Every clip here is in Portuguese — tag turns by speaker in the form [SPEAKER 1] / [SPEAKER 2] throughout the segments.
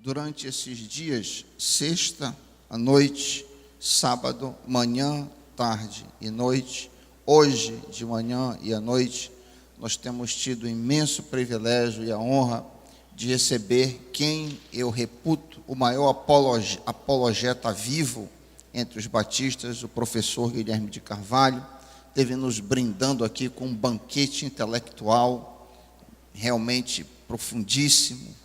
[SPEAKER 1] durante esses dias, sexta à noite, sábado, manhã, tarde e noite, hoje de manhã e à noite, nós temos tido o imenso privilégio e a honra de receber quem eu reputo o maior apologeta vivo entre os batistas, o professor Guilherme de Carvalho, esteve nos brindando aqui com um banquete intelectual realmente profundíssimo.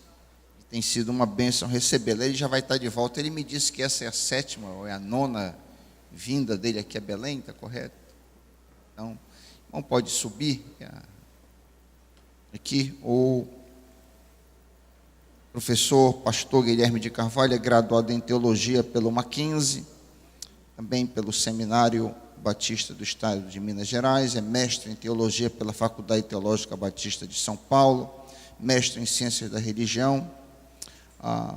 [SPEAKER 1] Tem sido uma bênção recebê-lo. Ele já vai estar de volta. Ele me disse que essa é a 7ª ou é a 9ª vinda dele aqui a Belém, está correto? Então, não pode subir aqui. O professor pastor Guilherme de Carvalho é graduado em teologia pelo Mackenzie, também pelo Seminário Batista do Estado de Minas Gerais, é mestre em teologia pela Faculdade Teológica Batista de São Paulo, mestre em ciências da religião,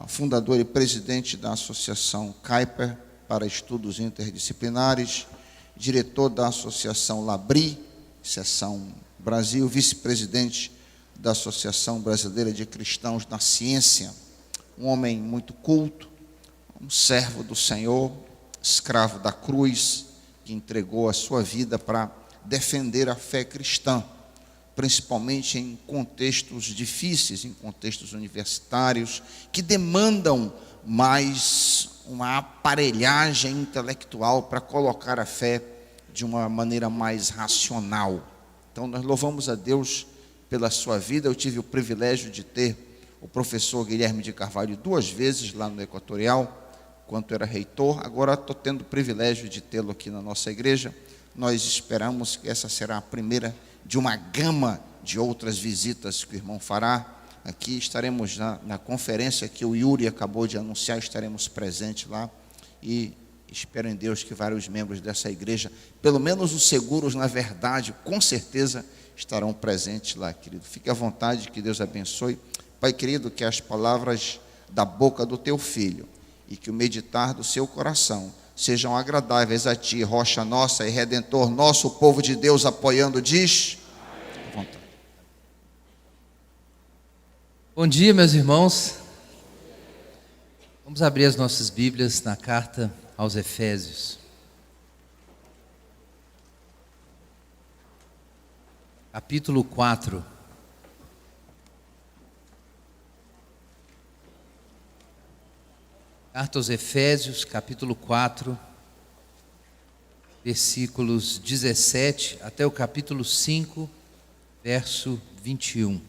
[SPEAKER 1] fundador e presidente da Associação Kuyper para Estudos Interdisciplinares, diretor da Associação Labri, seção Brasil, vice-presidente da Associação Brasileira de Cristãos na Ciência, um homem muito culto, um servo do Senhor, escravo da cruz, que entregou a sua vida para defender a fé cristã, principalmente em contextos difíceis, em contextos universitários, que demandam mais uma aparelhagem intelectual para colocar a fé de uma maneira mais racional. Então, nós louvamos a Deus pela sua vida. Eu tive o privilégio de ter o professor Guilherme de Carvalho 2 vezes lá no Equatorial, quando era reitor. Agora estou tendo o privilégio de tê-lo aqui na nossa igreja. Nós esperamos que essa será a primeira de uma gama de outras visitas que o irmão fará. Aqui estaremos na conferência que o Yuri acabou de anunciar, estaremos presentes lá, e espero em Deus que vários membros dessa igreja, pelo menos os seguros na verdade, com certeza estarão presentes lá, querido. Fique à vontade, que Deus abençoe. Pai querido, que as palavras da boca do teu filho e que o meditar do seu coração sejam agradáveis a ti, rocha nossa e redentor nosso. O povo de Deus apoiando diz: à vontade.
[SPEAKER 2] Bom dia, meus irmãos. Vamos abrir as nossas Bíblias na carta aos Efésios. Capítulo 4. Carta aos Efésios, capítulo 4, versículos 17 até o capítulo 5, verso 21.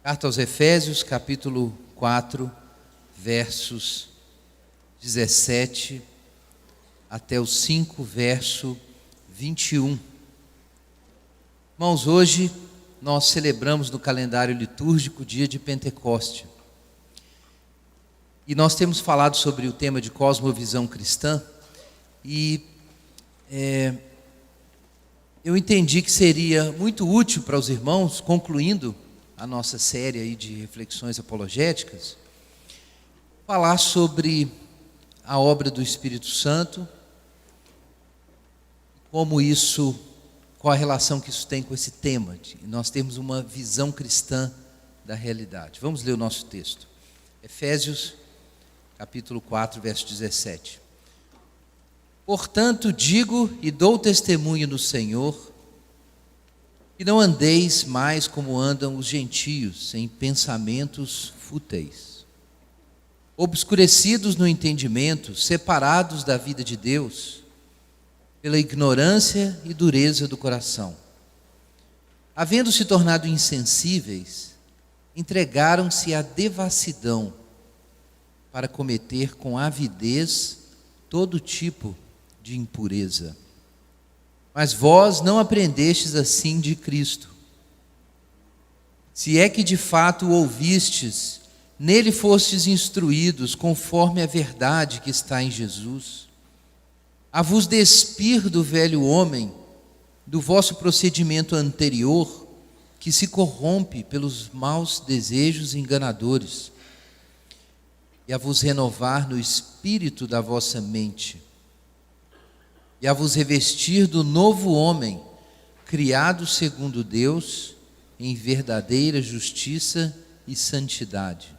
[SPEAKER 2] Carta aos Efésios, capítulo 4, versos 17 até o 5, verso 21. Irmãos, hoje nós celebramos no calendário litúrgico o dia de Pentecoste. E nós temos falado sobre o tema de cosmovisão cristã, e eu entendi que seria muito útil para os irmãos, concluindo a nossa série aí de reflexões apologéticas, falar sobre a obra do Espírito Santo, qual a relação que isso tem com esse tema, de nós termos uma visão cristã da realidade. Vamos ler o nosso texto. Efésios, capítulo 4, verso 17. Portanto, digo e dou testemunho no Senhor, que não andeis mais como andam os gentios, em pensamentos fúteis, obscurecidos no entendimento, separados da vida de Deus, pela ignorância e dureza do coração. Havendo se tornado insensíveis, entregaram-se à devassidão, para cometer com avidez todo tipo de impureza. Mas vós não aprendestes assim de Cristo. Se é que de fato o ouvistes, nele fostes instruídos conforme a verdade que está em Jesus, a vos despir do velho homem, do vosso procedimento anterior, que se corrompe pelos maus desejos enganadores, e a vos renovar no espírito da vossa mente, e a vos revestir do novo homem, criados segundo Deus, em verdadeira justiça e santidade.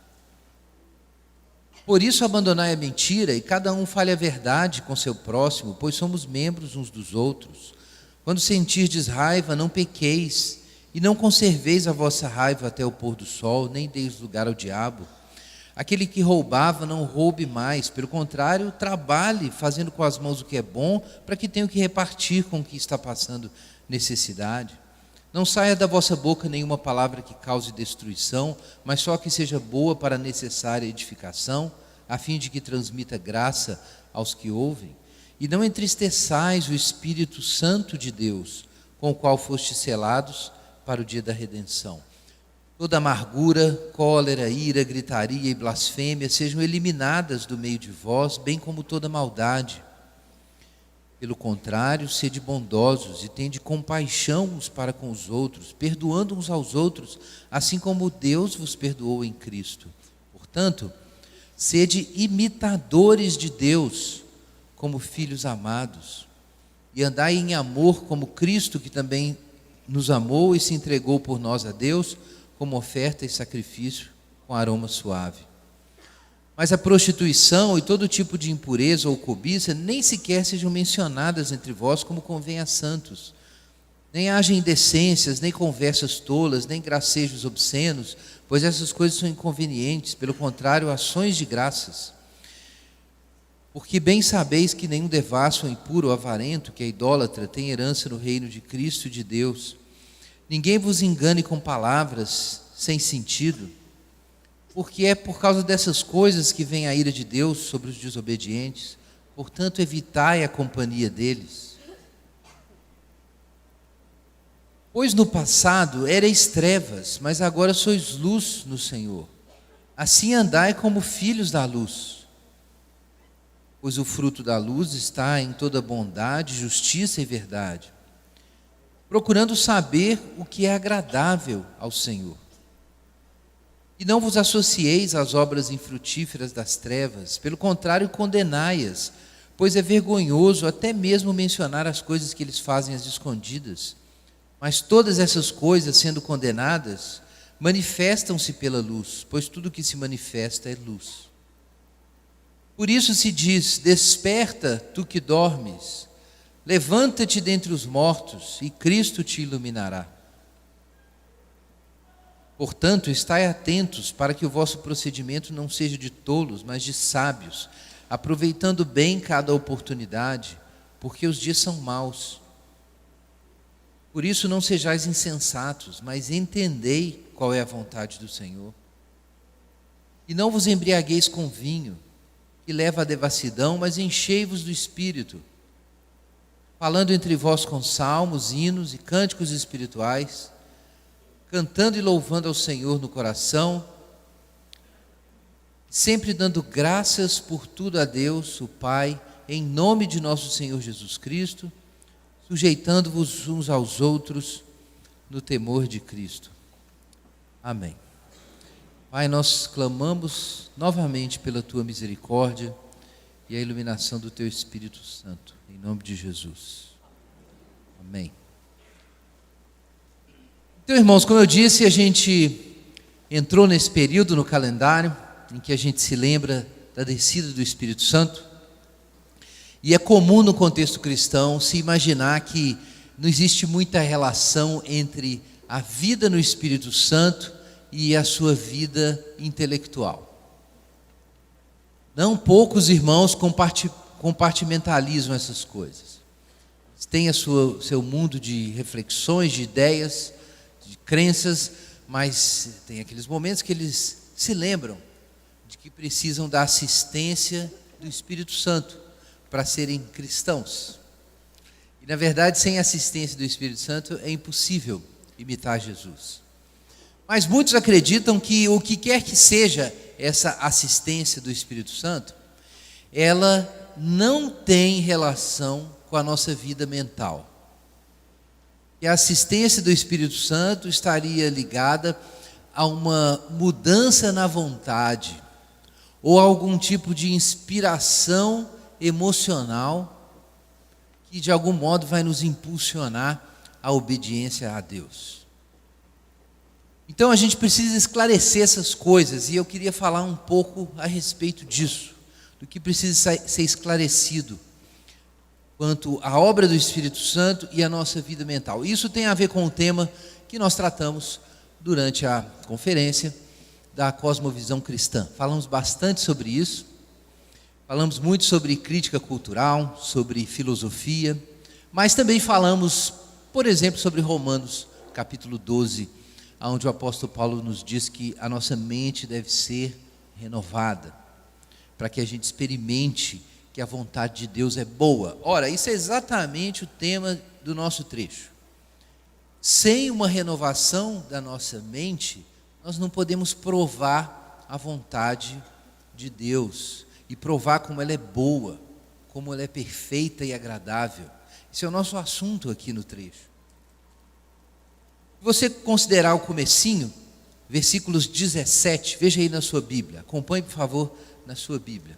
[SPEAKER 2] Por isso abandonai a mentira, e cada um fale a verdade com seu próximo, pois somos membros uns dos outros. Quando sentirdes raiva, não pequeis, e não conserveis a vossa raiva até o pôr do sol, nem deis lugar ao diabo. Aquele que roubava, não roube mais, pelo contrário, trabalhe, fazendo com as mãos o que é bom, para que tenha o que repartir com o que está passando necessidade. Não saia da vossa boca nenhuma palavra que cause destruição, mas só que seja boa para a necessária edificação, a fim de que transmita graça aos que ouvem. E não entristeçais o Espírito Santo de Deus, com o qual fostes selados para o dia da redenção. Toda amargura, cólera, ira, gritaria e blasfêmia sejam eliminadas do meio de vós, bem como toda maldade. Pelo contrário, sede bondosos e tende compaixão uns para com os outros, perdoando uns aos outros, assim como Deus vos perdoou em Cristo. Portanto, sede imitadores de Deus, como filhos amados, e andai em amor como Cristo, que também nos amou e se entregou por nós a Deus, como oferta e sacrifício com aroma suave. Mas a prostituição e todo tipo de impureza ou cobiça nem sequer sejam mencionadas entre vós como convém a santos. Nem haja indecências, nem conversas tolas, nem gracejos obscenos, pois essas coisas são inconvenientes, pelo contrário, ações de graças. Porque bem sabeis que nenhum devasso, impuro ou avarento, que é idólatra, tem herança no reino de Cristo e de Deus. Ninguém vos engane com palavras sem sentido, porque é por causa dessas coisas que vem a ira de Deus sobre os desobedientes. Portanto, evitai a companhia deles. Pois no passado erais trevas, mas agora sois luz no Senhor. Assim andai como filhos da luz. Pois o fruto da luz está em toda bondade, justiça e verdade, procurando saber o que é agradável ao Senhor. E não vos associeis às obras infrutíferas das trevas, pelo contrário, condenai-as, pois é vergonhoso até mesmo mencionar as coisas que eles fazem às escondidas. Mas todas essas coisas, sendo condenadas, manifestam-se pela luz, pois tudo que se manifesta é luz. Por isso se diz: desperta, tu que dormes, levanta-te dentre os mortos, e Cristo te iluminará. Portanto, estai atentos para que o vosso procedimento não seja de tolos, mas de sábios, aproveitando bem cada oportunidade, porque os dias são maus. Por isso não sejais insensatos, mas entendei qual é a vontade do Senhor. E não vos embriagueis com vinho, que leva à devassidão, mas enchei-vos do Espírito, falando entre vós com salmos, hinos e cânticos espirituais, cantando e louvando ao Senhor no coração, sempre dando graças por tudo a Deus, o Pai, em nome de nosso Senhor Jesus Cristo, sujeitando-vos uns aos outros no temor de Cristo. Amém. Pai, nós clamamos novamente pela Tua misericórdia e a iluminação do Teu Espírito Santo, em nome de Jesus. Amém. Então, irmãos, como eu disse, a gente entrou nesse período no calendário em que a gente se lembra da descida do Espírito Santo. E é comum no contexto cristão se imaginar que não existe muita relação entre a vida no Espírito Santo e a sua vida intelectual. Não poucos irmãos compartimentalizam essas coisas. Tem seu mundo de reflexões, de ideias, de crenças, mas tem aqueles momentos que eles se lembram de que precisam da assistência do Espírito Santo para serem cristãos. E na verdade, sem a assistência do Espírito Santo é impossível imitar Jesus. Mas muitos acreditam que o que quer que seja essa assistência do Espírito Santo, ela não tem relação com a nossa vida mental. E a assistência do Espírito Santo estaria ligada a uma mudança na vontade, ou a algum tipo de inspiração emocional que de algum modo vai nos impulsionar a obediência a Deus. Então a gente precisa esclarecer essas coisas, e eu queria falar um pouco a respeito disso, do que precisa ser esclarecido quanto à obra do Espírito Santo e a nossa vida mental. Isso tem a ver com o tema que nós tratamos durante a conferência da cosmovisão cristã. Falamos bastante sobre isso, falamos muito sobre crítica cultural, sobre filosofia, mas também falamos, por exemplo, sobre Romanos capítulo 12, onde o apóstolo Paulo nos diz que a nossa mente deve ser renovada, para que a gente experimente que a vontade de Deus é boa. Ora, isso é exatamente o tema do nosso trecho. Sem uma renovação da nossa mente, nós não podemos provar a vontade de Deus e provar como ela é boa, como ela é perfeita e agradável. Esse é o nosso assunto aqui no trecho. Se você considerar o comecinho, versículos 17, veja aí na sua Bíblia, acompanhe por favor na sua Bíblia.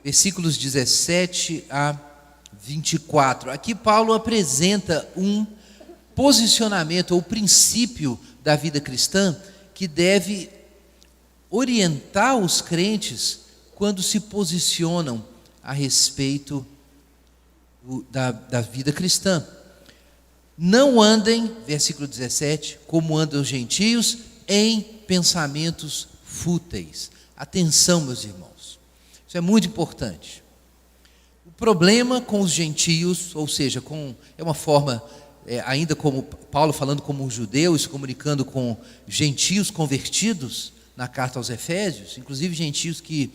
[SPEAKER 2] Versículos 17 a 24. Aqui Paulo apresenta um posicionamento ou princípio da vida cristã que deve orientar os crentes quando se posicionam a respeito da vida cristã. Não andem, versículo 17, como andam os gentios, em pensamentos fúteis. Atenção, meus irmãos, isso é muito importante. O problema com os gentios, ou seja, é uma forma, ainda como Paulo falando como um judeu, se comunicando com gentios convertidos na carta aos Efésios, inclusive gentios que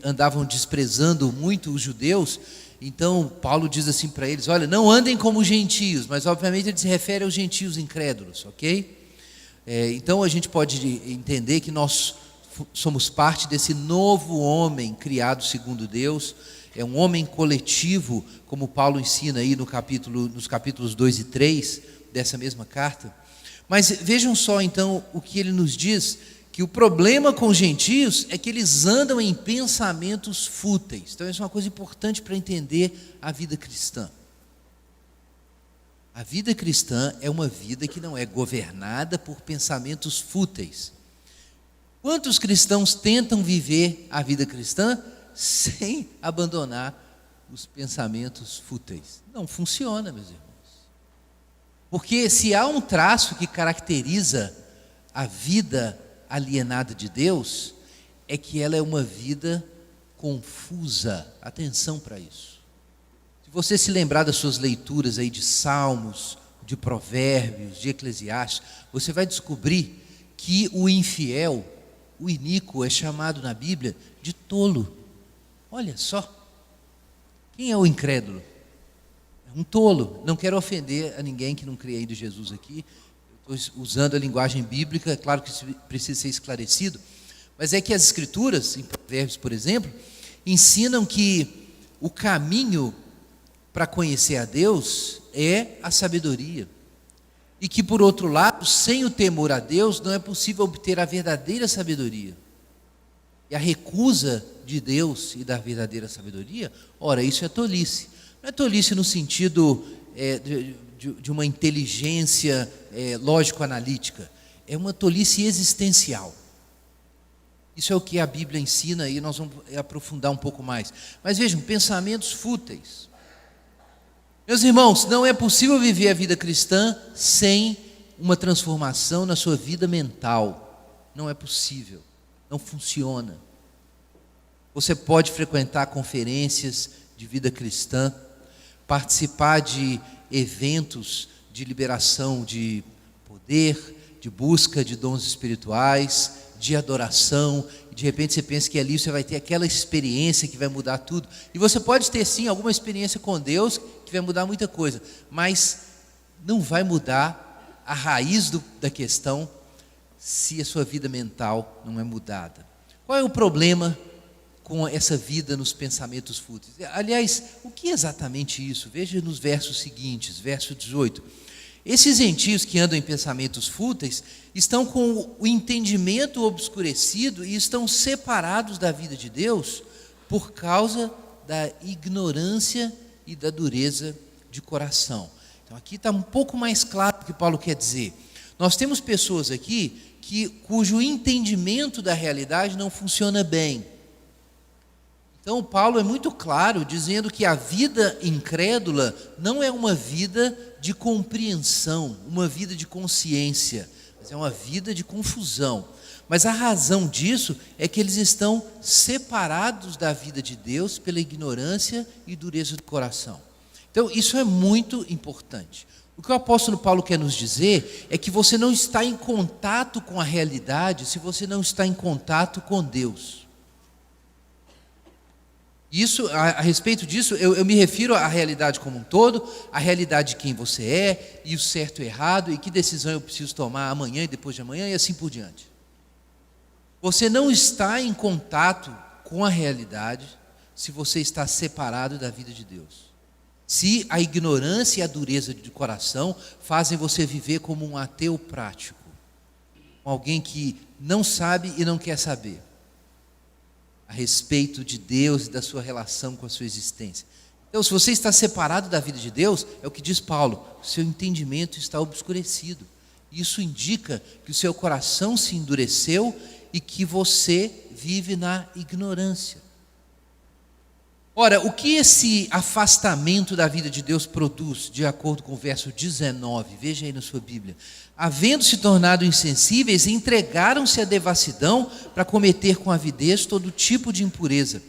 [SPEAKER 2] andavam desprezando muito os judeus. Então Paulo diz assim para eles: olha, não andem como gentios, mas obviamente ele se refere aos gentios incrédulos, ok? Então a gente pode entender que nós somos parte desse novo homem criado segundo Deus. É um homem coletivo, como Paulo ensina aí nos capítulos 2 e 3 dessa mesma carta. Mas vejam só então o que ele nos diz, que o problema com os gentios é que eles andam em pensamentos fúteis. Então isso é uma coisa importante para entender a vida cristã. A vida cristã é uma vida que não é governada por pensamentos fúteis. Quantos cristãos tentam viver a vida cristã sem abandonar os pensamentos fúteis? Não funciona, meus irmãos. Porque se há um traço que caracteriza a vida alienada de Deus, é que ela é uma vida confusa. Atenção para isso. Se você se lembrar das suas leituras aí de Salmos, de Provérbios, de Eclesiastes, você vai descobrir que o infiel, o iníquo, é chamado na Bíblia de tolo. Olha só, quem é o incrédulo? É um tolo. Não quero ofender a ninguém que não crê ainda em Jesus aqui. Estou usando a linguagem bíblica, é claro que isso precisa ser esclarecido, mas é que as Escrituras, em Provérbios, por exemplo, ensinam que o caminho para conhecer a Deus é a sabedoria. E que, por outro lado, sem o temor a Deus, não é possível obter a verdadeira sabedoria. E a recusa de Deus e da verdadeira sabedoria, ora, isso é tolice. Não é tolice no sentido de uma inteligência lógico-analítica, é uma tolice existencial. Isso é o que a Bíblia ensina e nós vamos aprofundar um pouco mais. Mas vejam, pensamentos fúteis. Meus irmãos, não é possível viver a vida cristã sem uma transformação na sua vida mental. Não é possível, não funciona. Você pode frequentar conferências de vida cristã, participar de eventos de liberação de poder, de busca de dons espirituais, de adoração, e de repente você pensa que ali você vai ter aquela experiência que vai mudar tudo, e você pode ter sim alguma experiência com Deus que vai mudar muita coisa, mas não vai mudar a raiz da questão se a sua vida mental não é mudada. Qual é o problema com essa vida nos pensamentos fúteis? Aliás, o que é exatamente isso? Veja nos versos seguintes, verso 18. Esses gentios que andam em pensamentos fúteis estão com o entendimento obscurecido e estão separados da vida de Deus por causa da ignorância e da dureza de coração. Então aqui está um pouco mais claro o que Paulo quer dizer. Nós temos pessoas aqui cujo entendimento da realidade não funciona bem. Então Paulo é muito claro dizendo que a vida incrédula não é uma vida de compreensão, uma vida de consciência, mas é uma vida de confusão. Mas a razão disso é que eles estão separados da vida de Deus pela ignorância e dureza do coração. Então isso é muito importante. O que o apóstolo Paulo quer nos dizer é que você não está em contato com a realidade se você não está em contato com Deus. Isso, a respeito disso, eu me refiro à realidade como um todo, à realidade de quem você é, e o certo e o errado, e que decisão eu preciso tomar amanhã e depois de amanhã, e assim por diante. Você não está em contato com a realidade se você está separado da vida de Deus. Se a ignorância e a dureza de coração fazem você viver como um ateu prático, alguém que não sabe e não quer saber a respeito de Deus e da sua relação com a sua existência. Então, se você está separado da vida de Deus, é o que diz Paulo, o seu entendimento está obscurecido. Isso indica que o seu coração se endureceu e que você vive na ignorância. Ora, o que esse afastamento da vida de Deus produz, de acordo com o verso 19, veja aí na sua Bíblia. Havendo se tornado insensíveis, entregaram-se à devassidão para cometer com avidez todo tipo de impureza.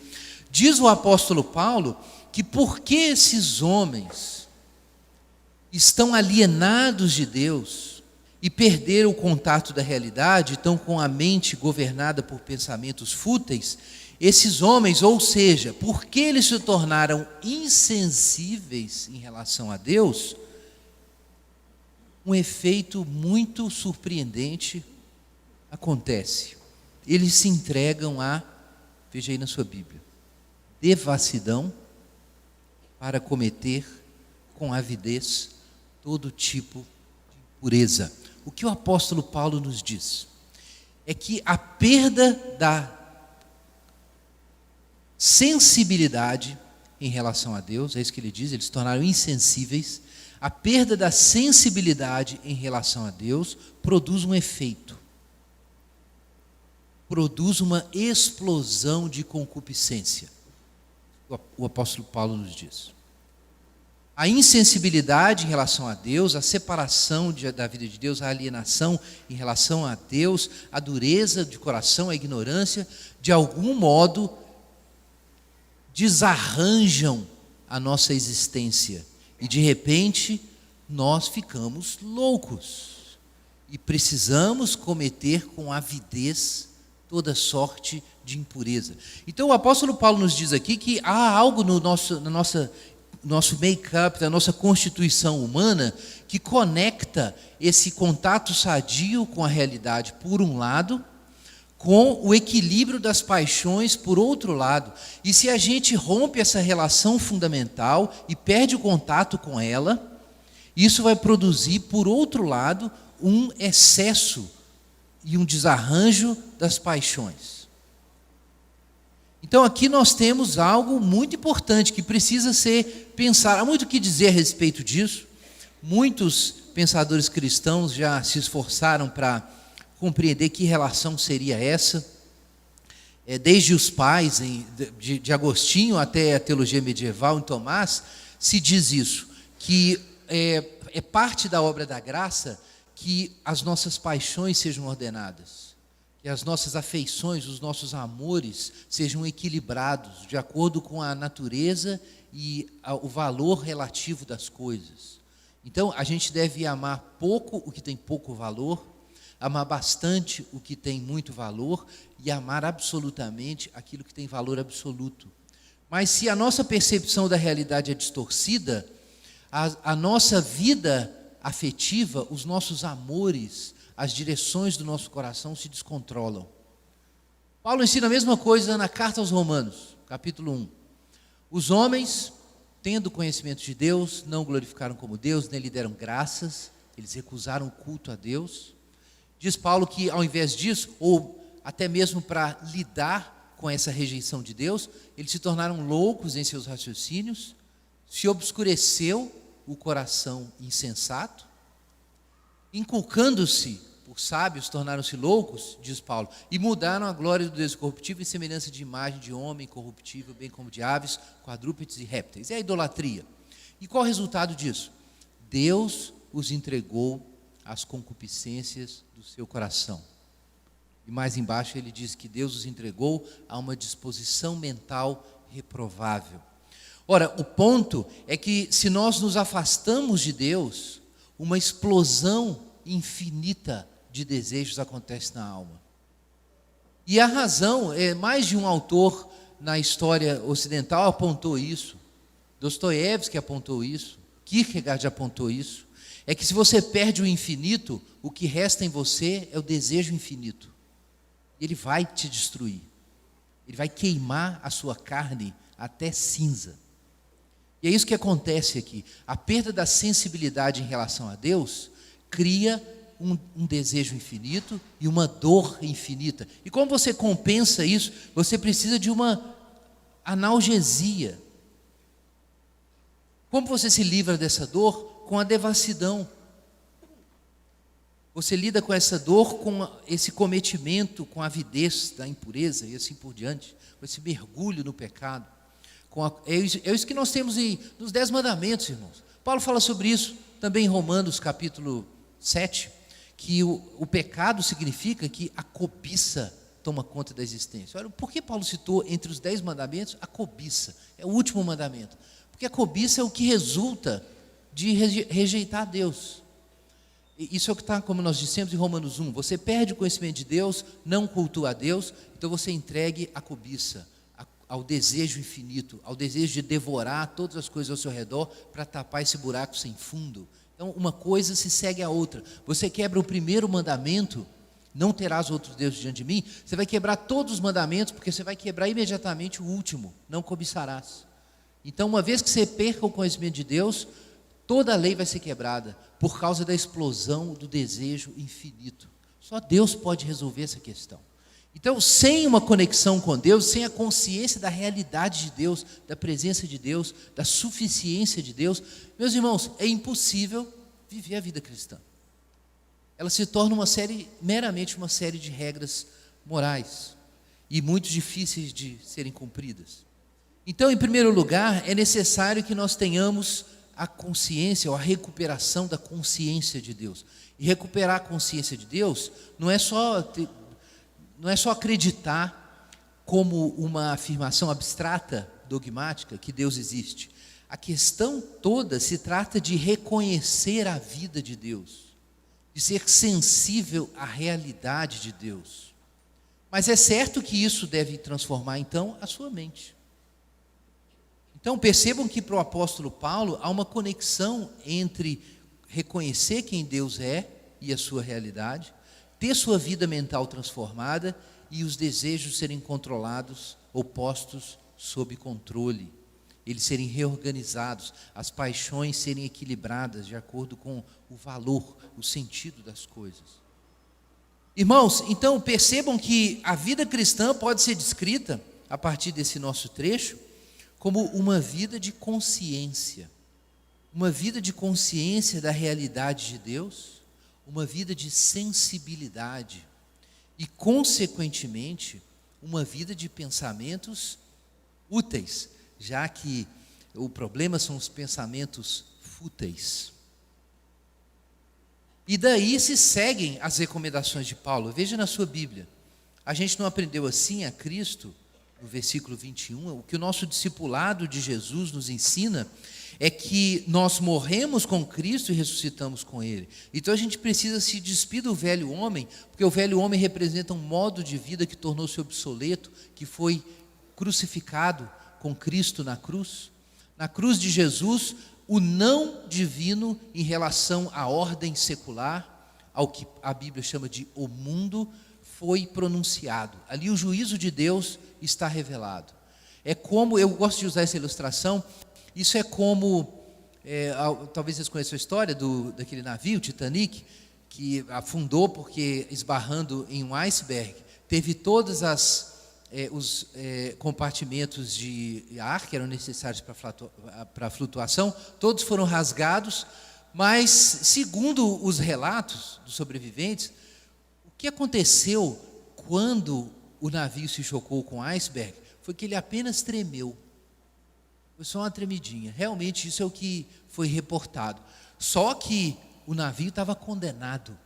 [SPEAKER 2] Diz o apóstolo Paulo que porque esses homens estão alienados de Deus e perderam o contato da realidade, estão com a mente governada por pensamentos fúteis, esses homens, ou seja, porque eles se tornaram insensíveis em relação a Deus, um efeito muito surpreendente acontece. Eles se entregam a, veja aí na sua Bíblia, devassidão para cometer com avidez todo tipo de impureza. O que o apóstolo Paulo nos diz é que a perda da sensibilidade em relação a Deus, é isso que ele diz, eles se tornaram insensíveis. A perda da sensibilidade em relação a Deus produz um efeito, produz uma explosão de concupiscência. O apóstolo Paulo nos diz. A insensibilidade em relação a Deus, a separação da vida de Deus, a alienação em relação a Deus, a dureza de coração, a ignorância, de algum modo desarranjam a nossa existência e de repente nós ficamos loucos e precisamos cometer com avidez toda sorte de impureza. Então o apóstolo Paulo nos diz aqui que há algo no nosso make-up, da nossa constituição humana, que conecta esse contato sadio com a realidade por um lado, com o equilíbrio das paixões por outro lado. E se a gente rompe essa relação fundamental e perde o contato com ela, isso vai produzir, por outro lado, um excesso e um desarranjo das paixões. Então aqui nós temos algo muito importante que precisa ser pensado. Há muito o que dizer a respeito disso. Muitos pensadores cristãos já se esforçaram para compreender que relação seria essa. Desde os pais, de Agostinho até a teologia medieval, em Tomás, se diz isso, que é parte da obra da graça que as nossas paixões sejam ordenadas, que as nossas afeições, os nossos amores sejam equilibrados de acordo com a natureza e o valor relativo das coisas. Então, a gente deve amar pouco o que tem pouco valor, amar bastante o que tem muito valor e amar absolutamente aquilo que tem valor absoluto. Mas se a nossa percepção da realidade é distorcida, a nossa vida afetiva, os nossos amores, as direções do nosso coração se descontrolam. Paulo ensina a mesma coisa na carta aos Romanos, capítulo 1. Os homens, tendo conhecimento de Deus, não o glorificaram como Deus, nem lhe deram graças, eles recusaram o culto a Deus. Diz Paulo que ao invés disso, ou até mesmo para lidar com essa rejeição de Deus, eles se tornaram loucos em seus raciocínios, se obscureceu o coração insensato, inculcando-se por sábios, tornaram-se loucos, diz Paulo, e mudaram a glória do Deus incorruptível em semelhança de imagem de homem corruptível, bem como de aves, quadrúpedes e répteis. É a idolatria. E qual o resultado disso? Deus os entregou às concupiscências do seu coração. E mais embaixo ele diz que Deus os entregou a uma disposição mental reprovável. Ora, o ponto é que se nós nos afastamos de Deus, uma explosão infinita de desejos acontece na alma. E a razão, mais de um autor na história ocidental apontou isso, Dostoiévski apontou isso, Kierkegaard apontou isso, é que se você perde o infinito, o que resta em você é o desejo infinito. Ele vai te destruir, ele vai queimar a sua carne até cinza. E é isso que acontece aqui. A perda da sensibilidade em relação a Deus cria um desejo infinito e uma dor infinita. E como você compensa isso? Você precisa de uma analgesia. Como você se livra dessa dor? Com a devassidão. Você lida com essa dor, com esse cometimento, com a avidez da impureza e assim por diante, com esse mergulho no pecado. É isso que nós temos nos 10 mandamentos, irmãos. Paulo fala sobre isso também em Romanos capítulo 7, que o pecado significa que a cobiça toma conta da existência. Olha, por que Paulo citou entre os 10 mandamentos a cobiça? É o último mandamento. Porque a cobiça é o que resulta de rejeitar a Deus. Isso é o que está, como nós dissemos em Romanos 1, você perde o conhecimento de Deus, não cultua a Deus, então você entregue a cobiça, ao desejo infinito, ao desejo de devorar todas as coisas ao seu redor para tapar esse buraco sem fundo. Então uma coisa se segue à outra. Você quebra o primeiro mandamento, não terás outros deuses diante de mim, você vai quebrar todos os mandamentos, porque você vai quebrar imediatamente o último, não cobiçarás. Então uma vez que você perca o conhecimento de Deus, toda a lei vai ser quebrada, por causa da explosão do desejo infinito. Só Deus pode resolver essa questão. Então, sem uma conexão com Deus, sem a consciência da realidade de Deus, da presença de Deus, da suficiência de Deus, meus irmãos, é impossível viver a vida cristã. Ela se torna meramente uma série de regras morais e muito difíceis de serem cumpridas. Então, em primeiro lugar, é necessário que nós tenhamos a consciência ou a recuperação da consciência de Deus. E recuperar a consciência de Deus não é só acreditar como uma afirmação abstrata, dogmática, que Deus existe. A questão toda se trata de reconhecer a vida de Deus, de ser sensível à realidade de Deus. Mas é certo que isso deve transformar, então, a sua mente. Então, percebam que para o apóstolo Paulo há uma conexão entre reconhecer quem Deus é e a sua realidade, ter sua vida mental transformada e os desejos serem controlados ou postos sob controle, eles serem reorganizados, as paixões serem equilibradas de acordo com o valor, o sentido das coisas. Irmãos, então percebam que a vida cristã pode ser descrita, a partir desse nosso trecho, como uma vida de consciência da realidade de Deus, uma vida de sensibilidade e, consequentemente, uma vida de pensamentos úteis, já que o problema são os pensamentos fúteis. E daí se seguem as recomendações de Paulo. Veja na sua Bíblia, a gente não aprendeu assim a Cristo, no versículo 21, o que o nosso discipulado de Jesus nos ensina é que nós morremos com Cristo e ressuscitamos com Ele. Então a gente precisa se despir do velho homem, porque o velho homem representa um modo de vida que tornou-se obsoleto, que foi crucificado com Cristo na cruz. Na cruz de Jesus, o não divino em relação à ordem secular, ao que a Bíblia chama de o mundo, foi pronunciado. Ali o juízo de Deus está revelado. É como, eu gosto de usar essa ilustração, isso é como, talvez vocês conheçam a história daquele navio, Titanic, que afundou porque esbarrando em um iceberg, teve todas as os compartimentos de ar que eram necessários para a flutuação, todos foram rasgados, mas, segundo os relatos dos sobreviventes, o que aconteceu quando o navio se chocou com o iceberg foi que ele apenas tremeu. Foi só uma tremidinha. Realmente isso é o que foi reportado. Só que o navio estava condenado.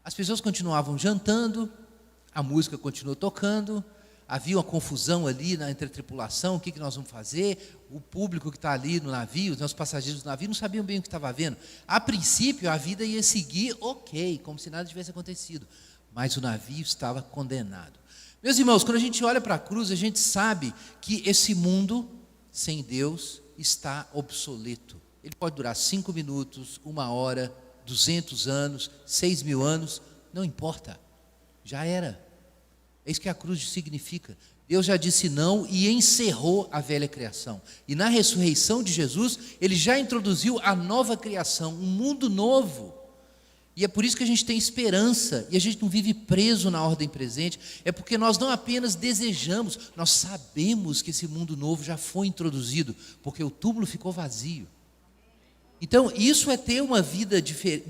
[SPEAKER 2] As pessoas continuavam jantando, a música continuou tocando, havia uma confusão ali entre a tripulação, o que nós vamos fazer? O público que está ali no navio, os nossos passageiros do navio não sabiam bem o que estava havendo. A princípio, a vida ia seguir ok, como se nada tivesse acontecido. Mas o navio estava condenado. Meus irmãos, quando a gente olha para a cruz, a gente sabe que esse mundo sem Deus está obsoleto. Ele pode durar 5 minutos, 1 hora, 200 anos, 6.000 anos, não importa, já era. É isso que a cruz significa. Deus já disse não e encerrou a velha criação. E na ressurreição de Jesus, Ele já introduziu a nova criação, um mundo novo. E é por isso que a gente tem esperança, e a gente não vive preso na ordem presente, é porque nós não apenas desejamos, nós sabemos que esse mundo novo já foi introduzido, porque o túmulo ficou vazio. Então, isso é ter uma vida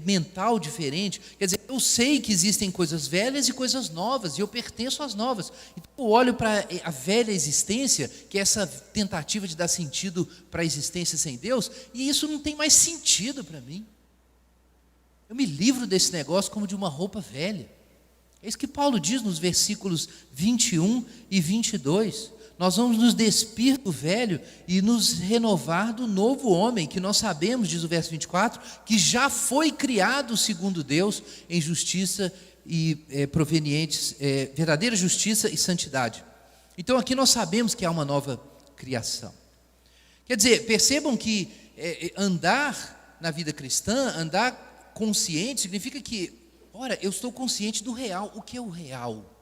[SPEAKER 2] mental diferente. Quer dizer, eu sei que existem coisas velhas e coisas novas, e eu pertenço às novas. Então, eu olho para a velha existência, que é essa tentativa de dar sentido para a existência sem Deus, e isso não tem mais sentido para mim. Eu me livro desse negócio como de uma roupa velha. É isso que Paulo diz nos versículos 21 e 22. Nós vamos nos despir do velho e nos renovar do novo homem, que nós sabemos, diz o verso 24, que já foi criado segundo Deus em justiça e provenientes, verdadeira justiça e santidade. Então aqui nós sabemos que há uma nova criação. Quer dizer, percebam que andar na vida cristã, andar consciente, significa que, ora, eu estou consciente do real. O que é o real?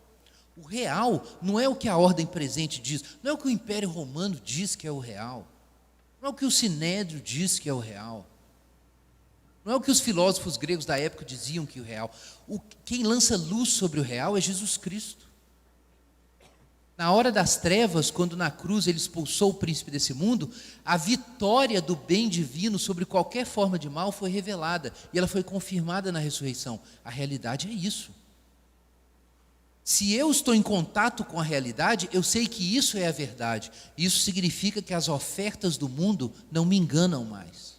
[SPEAKER 2] O real não é o que a ordem presente diz, não é o que o Império Romano diz que é o real, não é o que o Sinédrio diz que é o real, não é o que os filósofos gregos da época diziam que é o real. Quem lança luz sobre o real é Jesus Cristo. Na hora das trevas, quando na cruz ele expulsou o príncipe desse mundo, a vitória do bem divino sobre qualquer forma de mal foi revelada, e ela foi confirmada na ressurreição. A realidade é isso. Se eu estou em contato com a realidade, eu sei que isso é a verdade. Isso significa que as ofertas do mundo não me enganam mais.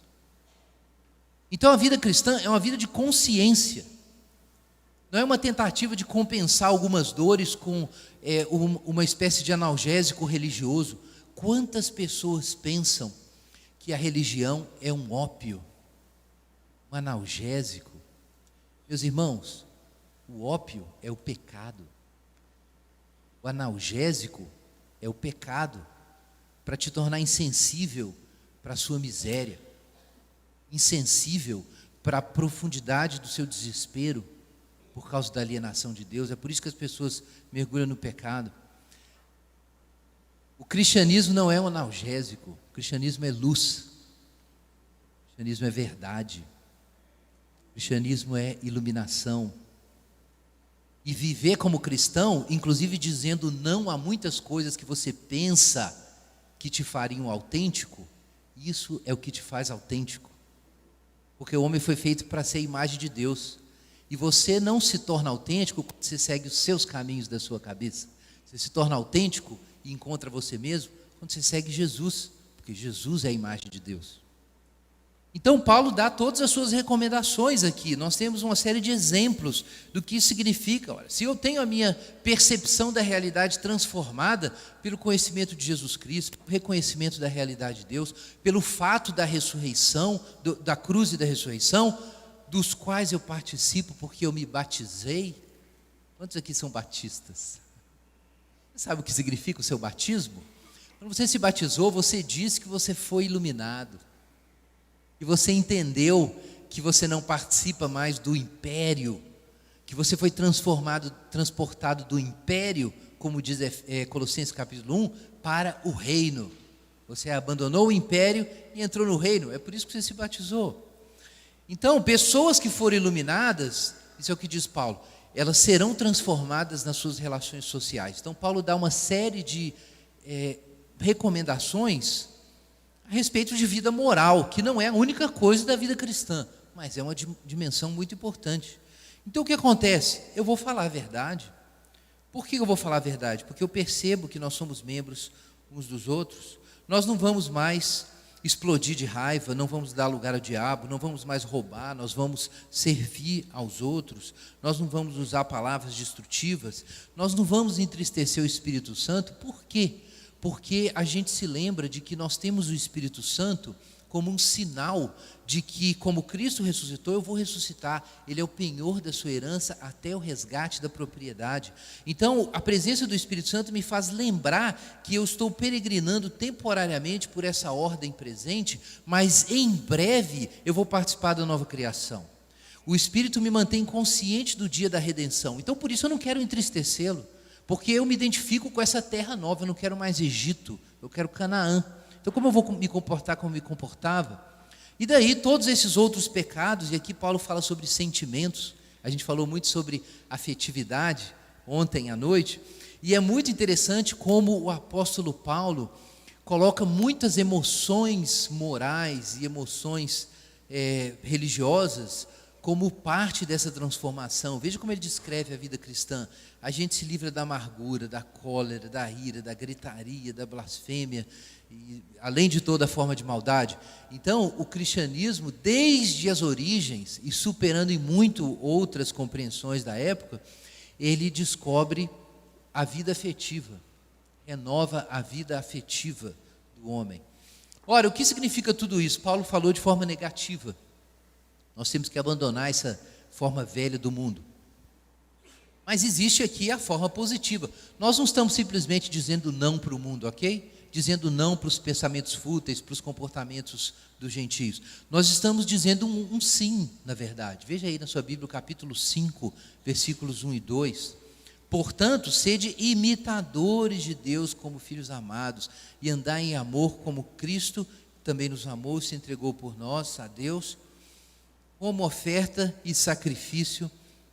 [SPEAKER 2] Então a vida cristã é uma vida de consciência. Não é uma tentativa de compensar algumas dores com uma espécie de analgésico religioso. Quantas pessoas pensam que a religião é um ópio, um analgésico? Meus irmãos, o ópio é o pecado. O analgésico é o pecado, para te tornar insensível para a sua miséria, insensível para a profundidade do seu desespero por causa da alienação de Deus. É por isso que as pessoas mergulham no pecado. O cristianismo não é um analgésico, o cristianismo é luz, o cristianismo é verdade, o cristianismo é iluminação. E viver como cristão, inclusive dizendo não a muitas coisas que você pensa que te fariam autêntico, isso é o que te faz autêntico. Porque o homem foi feito para ser a imagem de Deus. E você não se torna autêntico quando você segue os seus caminhos da sua cabeça. Você se torna autêntico e encontra você mesmo quando você segue Jesus, porque Jesus é a imagem de Deus. Então Paulo dá todas as suas recomendações aqui. Nós temos uma série de exemplos do que isso significa. Olha, se eu tenho a minha percepção da realidade transformada pelo conhecimento de Jesus Cristo, pelo reconhecimento da realidade de Deus, pelo fato da ressurreição, da cruz e da ressurreição, dos quais eu participo porque eu me batizei. Quantos aqui são batistas? Você sabe o que significa o seu batismo? Quando você se batizou, você disse que você foi iluminado. E você entendeu que você não participa mais do império, que você foi transportado do império, como diz Colossenses capítulo 1, para o reino. Você abandonou o império e entrou no reino. É por isso que você se batizou. Então, pessoas que foram iluminadas, isso é o que diz Paulo, elas serão transformadas nas suas relações sociais. Então, Paulo dá uma série de recomendações a respeito de vida moral, que não é a única coisa da vida cristã, mas é uma dimensão muito importante. Então, o que acontece? Eu vou falar a verdade. Por que eu vou falar a verdade? Porque eu percebo que nós somos membros uns dos outros. Nós não vamos mais explodir de raiva, não vamos dar lugar ao diabo, não vamos mais roubar, nós vamos servir aos outros, nós não vamos usar palavras destrutivas, nós não vamos entristecer o Espírito Santo. Por quê? Porque a gente se lembra de que nós temos o Espírito Santo como um sinal de que, como Cristo ressuscitou, eu vou ressuscitar. Ele é o penhor da sua herança até o resgate da propriedade. Então, a presença do Espírito Santo me faz lembrar que eu estou peregrinando temporariamente por essa ordem presente, mas em breve eu vou participar da nova criação. O Espírito me mantém consciente do dia da redenção. Então, por isso eu não quero entristecê-lo, porque eu me identifico com essa terra nova. Eu não quero mais Egito, eu quero Canaã. Então, como eu vou me comportar como me comportava? E daí, todos esses outros pecados, e aqui Paulo fala sobre sentimentos, a gente falou muito sobre afetividade ontem à noite, e é muito interessante como o apóstolo Paulo coloca muitas emoções morais e emoções religiosas como parte dessa transformação. Veja como ele descreve a vida cristã. A gente se livra da amargura, da cólera, da ira, da gritaria, da blasfêmia, e, além de toda forma de maldade. Então, o cristianismo, desde as origens, e superando em muito outras compreensões da época, ele descobre a vida afetiva, renova a vida afetiva do homem. Ora, o que significa tudo isso? Paulo falou de forma negativa. Nós temos que abandonar essa forma velha do mundo. Mas existe aqui a forma positiva. Nós não estamos simplesmente dizendo não para o mundo, ok? Dizendo não para os pensamentos fúteis, para os comportamentos dos gentios. Nós estamos dizendo um sim, na verdade. Veja aí na sua Bíblia o capítulo 5, versículos 1 e 2. Portanto, sede imitadores de Deus como filhos amados, e andai em amor como Cristo também nos amou e se entregou por nós, a Deus, como oferta e sacrifício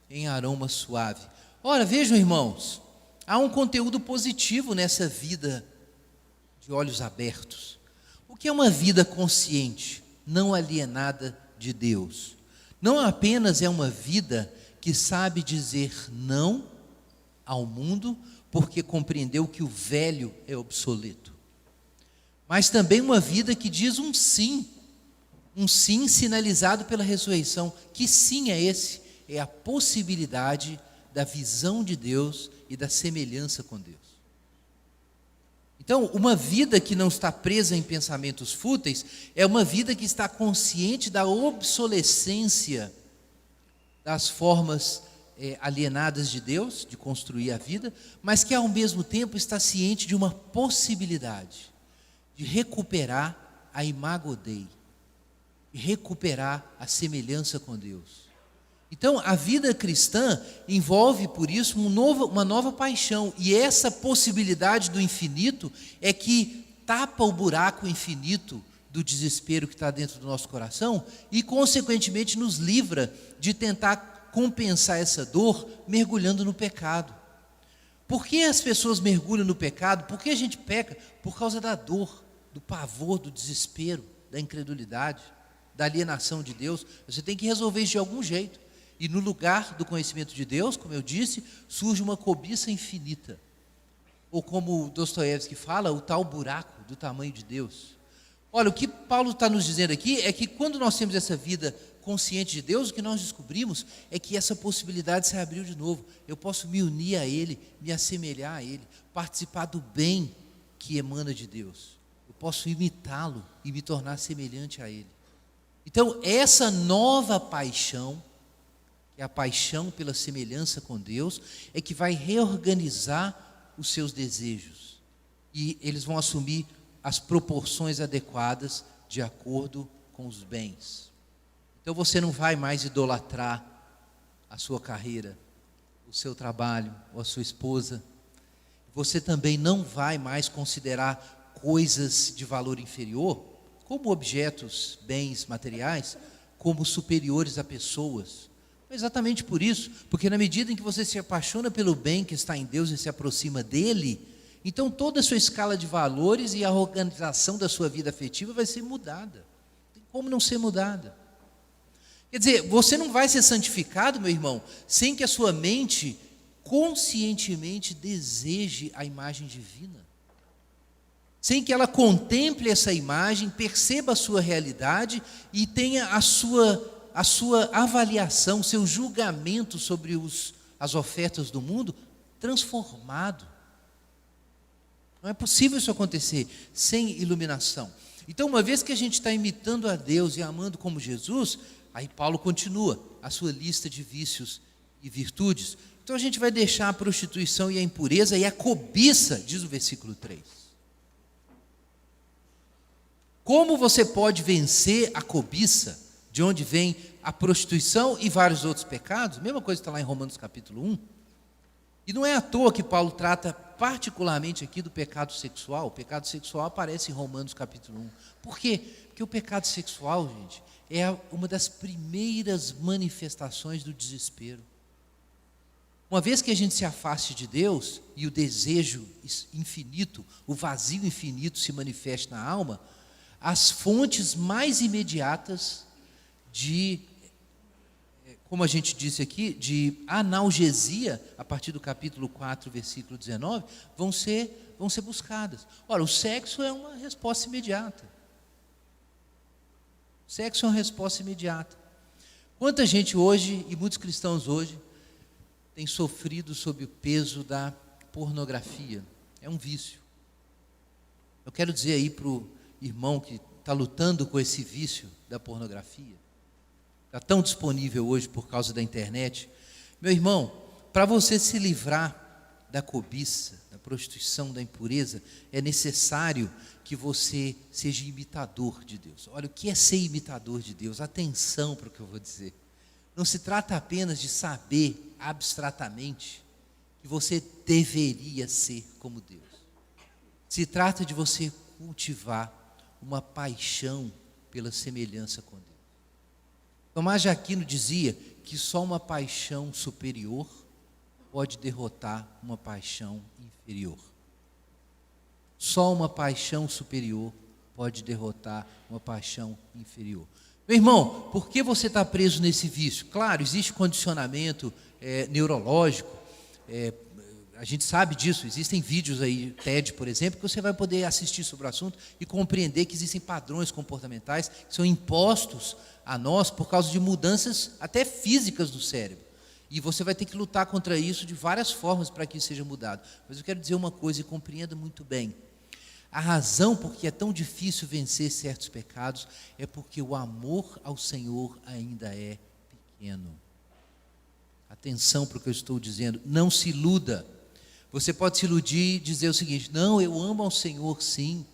[SPEAKER 2] em aroma suave. Ora, vejam, irmãos, há um conteúdo positivo nessa vida de olhos abertos. O que é uma vida consciente, não alienada de Deus? Não apenas é uma vida que sabe dizer não ao mundo, porque compreendeu que o velho é obsoleto, mas também uma vida que diz um sim sinalizado pela ressurreição. Que sim é esse? É a possibilidade da visão de Deus e da semelhança com Deus. Então, uma vida que não está presa em pensamentos fúteis é uma vida que está consciente da obsolescência das formas alienadas de Deus, de construir a vida, mas que ao mesmo tempo está ciente de uma possibilidade de recuperar a imago Dei, de recuperar a semelhança com Deus. Então, a vida cristã envolve, por isso, uma nova paixão, e essa possibilidade do infinito é que tapa o buraco infinito do desespero que está dentro do nosso coração e, consequentemente, nos livra de tentar compensar essa dor mergulhando no pecado. Por que as pessoas mergulham no pecado? Por que a gente peca? Por causa da dor, do pavor, do desespero, da incredulidade, da alienação de Deus. Você tem que resolver isso de algum jeito. E no lugar do conhecimento de Deus, como eu disse, surge uma cobiça infinita. Ou como Dostoiévski fala, o tal buraco do tamanho de Deus. Olha, o que Paulo está nos dizendo aqui é que quando nós temos essa vida consciente de Deus, o que nós descobrimos é que essa possibilidade se abriu de novo. Eu posso me unir a Ele, me assemelhar a Ele, participar do bem que emana de Deus. Eu posso imitá-lo e me tornar semelhante a Ele. Então, essa nova paixão, que é a paixão pela semelhança com Deus, é que vai reorganizar os seus desejos. E eles vão assumir as proporções adequadas de acordo com os bens. Então você não vai mais idolatrar a sua carreira, o seu trabalho ou a sua esposa. Você também não vai mais considerar coisas de valor inferior, como objetos, bens materiais, como superiores a pessoas. Exatamente por isso, porque na medida em que você se apaixona pelo bem que está em Deus e se aproxima dele, então toda a sua escala de valores e a organização da sua vida afetiva vai ser mudada. Não tem como não ser mudada. Quer dizer, você não vai ser santificado, meu irmão, sem que a sua mente conscientemente deseje a imagem divina. Sem que ela contemple essa imagem, perceba a sua realidade e tenha a sua avaliação, seu julgamento sobre as ofertas do mundo transformado. Não é possível isso acontecer sem iluminação. Então, uma vez que a gente está imitando a Deus e amando como Jesus, aí Paulo continua a sua lista de vícios e virtudes. Então a gente vai deixar a prostituição e a impureza e a cobiça, diz o versículo 3. Como você pode vencer a cobiça, de onde vem a prostituição e vários outros pecados? Mesma coisa está lá em Romanos capítulo 1. E não é à toa que Paulo trata particularmente aqui do pecado sexual. O pecado sexual aparece em Romanos capítulo 1. Por quê? Porque o pecado sexual, gente, é uma das primeiras manifestações do desespero. Uma vez que a gente se afaste de Deus e o desejo infinito, o vazio infinito se manifeste na alma, as fontes mais imediatas de, como a gente disse aqui, de analgesia, a partir do capítulo 4, versículo 19, vão ser buscadas. Ora, o sexo é uma resposta imediata. O sexo é uma resposta imediata. Quanta gente hoje, e muitos cristãos hoje, tem sofrido sob o peso da pornografia. É um vício. Eu quero dizer aí para o irmão que está lutando com esse vício da pornografia, está tão disponível hoje por causa da internet. Meu irmão, para você se livrar da cobiça, da prostituição, da impureza, é necessário que você seja imitador de Deus. Olha, o que é ser imitador de Deus? Atenção para o que eu vou dizer. Não se trata apenas de saber abstratamente que você deveria ser como Deus. Se trata de você cultivar uma paixão pela semelhança com Deus. Tomás de Aquino dizia que só uma paixão superior pode derrotar uma paixão inferior. Só uma paixão superior pode derrotar uma paixão inferior. Meu irmão, por que você está preso nesse vício? Claro, existe condicionamento neurológico, a gente sabe disso, existem vídeos aí, TED, por exemplo, que você vai poder assistir sobre o assunto e compreender que existem padrões comportamentais que são impostos a nós por causa de mudanças até físicas do cérebro. E você vai ter que lutar contra isso de várias formas para que isso seja mudado. Mas eu quero dizer uma coisa e compreenda muito bem. A razão por que é tão difícil vencer certos pecados é porque o amor ao Senhor ainda é pequeno. Atenção para o que eu estou dizendo, não se iluda. Você pode se iludir e dizer o seguinte: não, eu amo ao Senhor sim,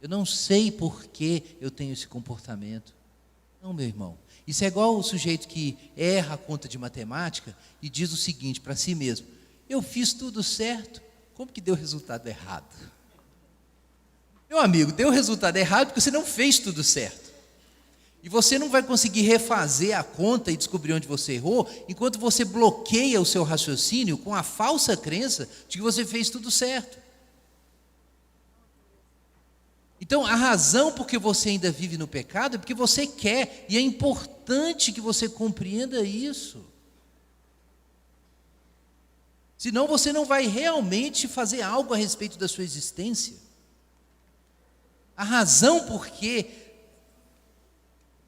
[SPEAKER 2] eu não sei por que eu tenho esse comportamento. Não, meu irmão, isso é igual o sujeito que erra a conta de matemática e diz o seguinte para si mesmo: eu fiz tudo certo, como que deu resultado errado? Meu amigo, deu resultado errado porque você não fez tudo certo. E você não vai conseguir refazer a conta e descobrir onde você errou, enquanto você bloqueia o seu raciocínio com a falsa crença de que você fez tudo certo. Então, a razão por que você ainda vive no pecado é porque você quer, e é importante que você compreenda isso. Senão você não vai realmente fazer algo a respeito da sua existência. A razão por que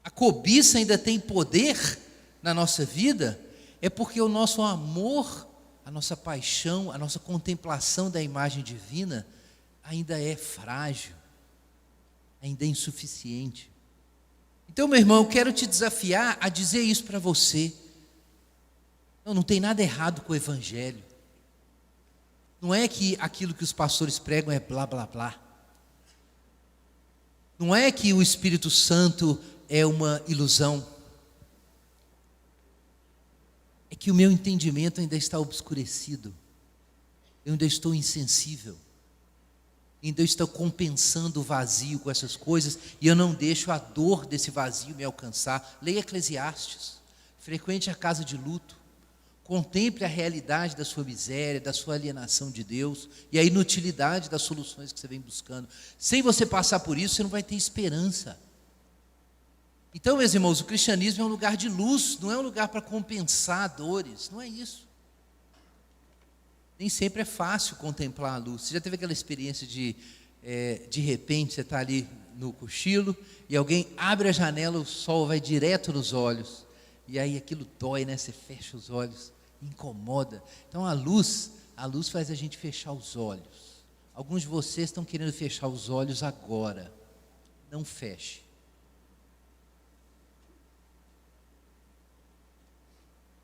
[SPEAKER 2] a cobiça ainda tem poder na nossa vida é porque o nosso amor, a nossa paixão, a nossa contemplação da imagem divina ainda é frágil, ainda é insuficiente. Então, meu irmão, eu quero te desafiar a dizer isso para você. Não tem nada errado com o Evangelho. Não é que aquilo que os pastores pregam é blá, blá, blá. Não é que o Espírito Santo é uma ilusão. É que o meu entendimento ainda está obscurecido. Eu ainda estou insensível. Ainda estou compensando o vazio com essas coisas e eu não deixo a dor desse vazio me alcançar. Leia Eclesiastes. frequente a casa de luto, contemple a realidade da sua miséria, da sua alienação de Deus e a inutilidade das soluções que você vem buscando. Sem você passar por isso, você não vai ter esperança. Então, meus irmãos, o cristianismo é um lugar de luz, não é um lugar para compensar dores, não é isso. Nem sempre é fácil contemplar a luz. Você já teve aquela experiência de repente, você está ali no cochilo e alguém abre a janela, o sol vai direto nos olhos, e aí aquilo dói, né? Você fecha os olhos, incomoda. Então a luz faz a gente fechar os olhos. Alguns de vocês estão querendo fechar os olhos agora. Não feche.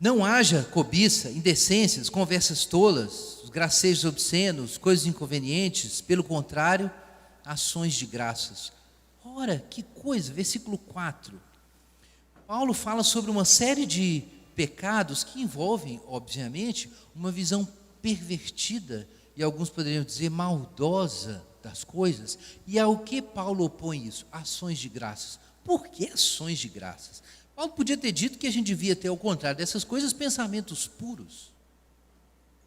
[SPEAKER 2] Não haja cobiça, indecências, conversas tolas, gracejos obscenos, coisas inconvenientes. Pelo contrário, ações de graças. Ora, que coisa, versículo 4. Paulo fala sobre uma série de pecados que envolvem, obviamente, uma visão pervertida, e alguns poderiam dizer maldosa das coisas. E ao que Paulo opõe isso? Ações de graças. Por que ações de graças? Paulo podia ter dito que a gente devia ter, ao contrário dessas coisas, pensamentos puros.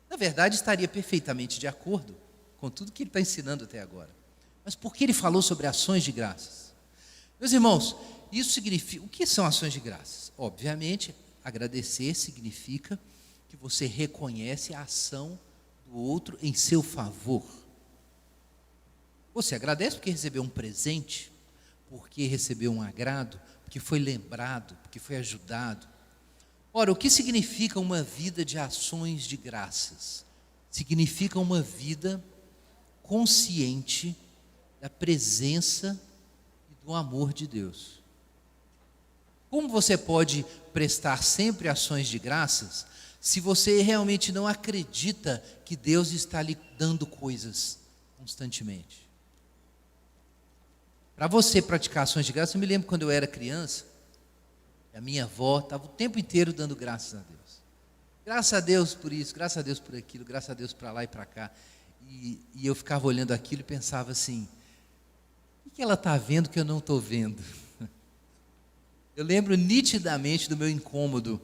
[SPEAKER 2] Na verdade, estaria perfeitamente de acordo com tudo que ele está ensinando até agora. Mas por que ele falou sobre ações de graças? Meus irmãos, isso significa... O que são ações de graças? Obviamente, agradecer significa que você reconhece a ação do outro em seu favor. Você agradece porque recebeu um presente, porque recebeu um agrado, porque foi lembrado, porque foi ajudado. Ora, o que significa uma vida de ações de graças? Significa uma vida consciente da presença e do amor de Deus. Como você pode prestar sempre ações de graças se você realmente não acredita que Deus está lhe dando coisas constantemente? Para você praticar ações de graça, eu me lembro quando eu era criança, a minha avó estava o tempo inteiro dando graças a Deus. Graças a Deus por isso, graças a Deus por aquilo, graças a Deus para lá e para cá. E eu ficava olhando aquilo e pensava assim, o que ela está vendo que eu não estou vendo? Eu lembro nitidamente do meu incômodo.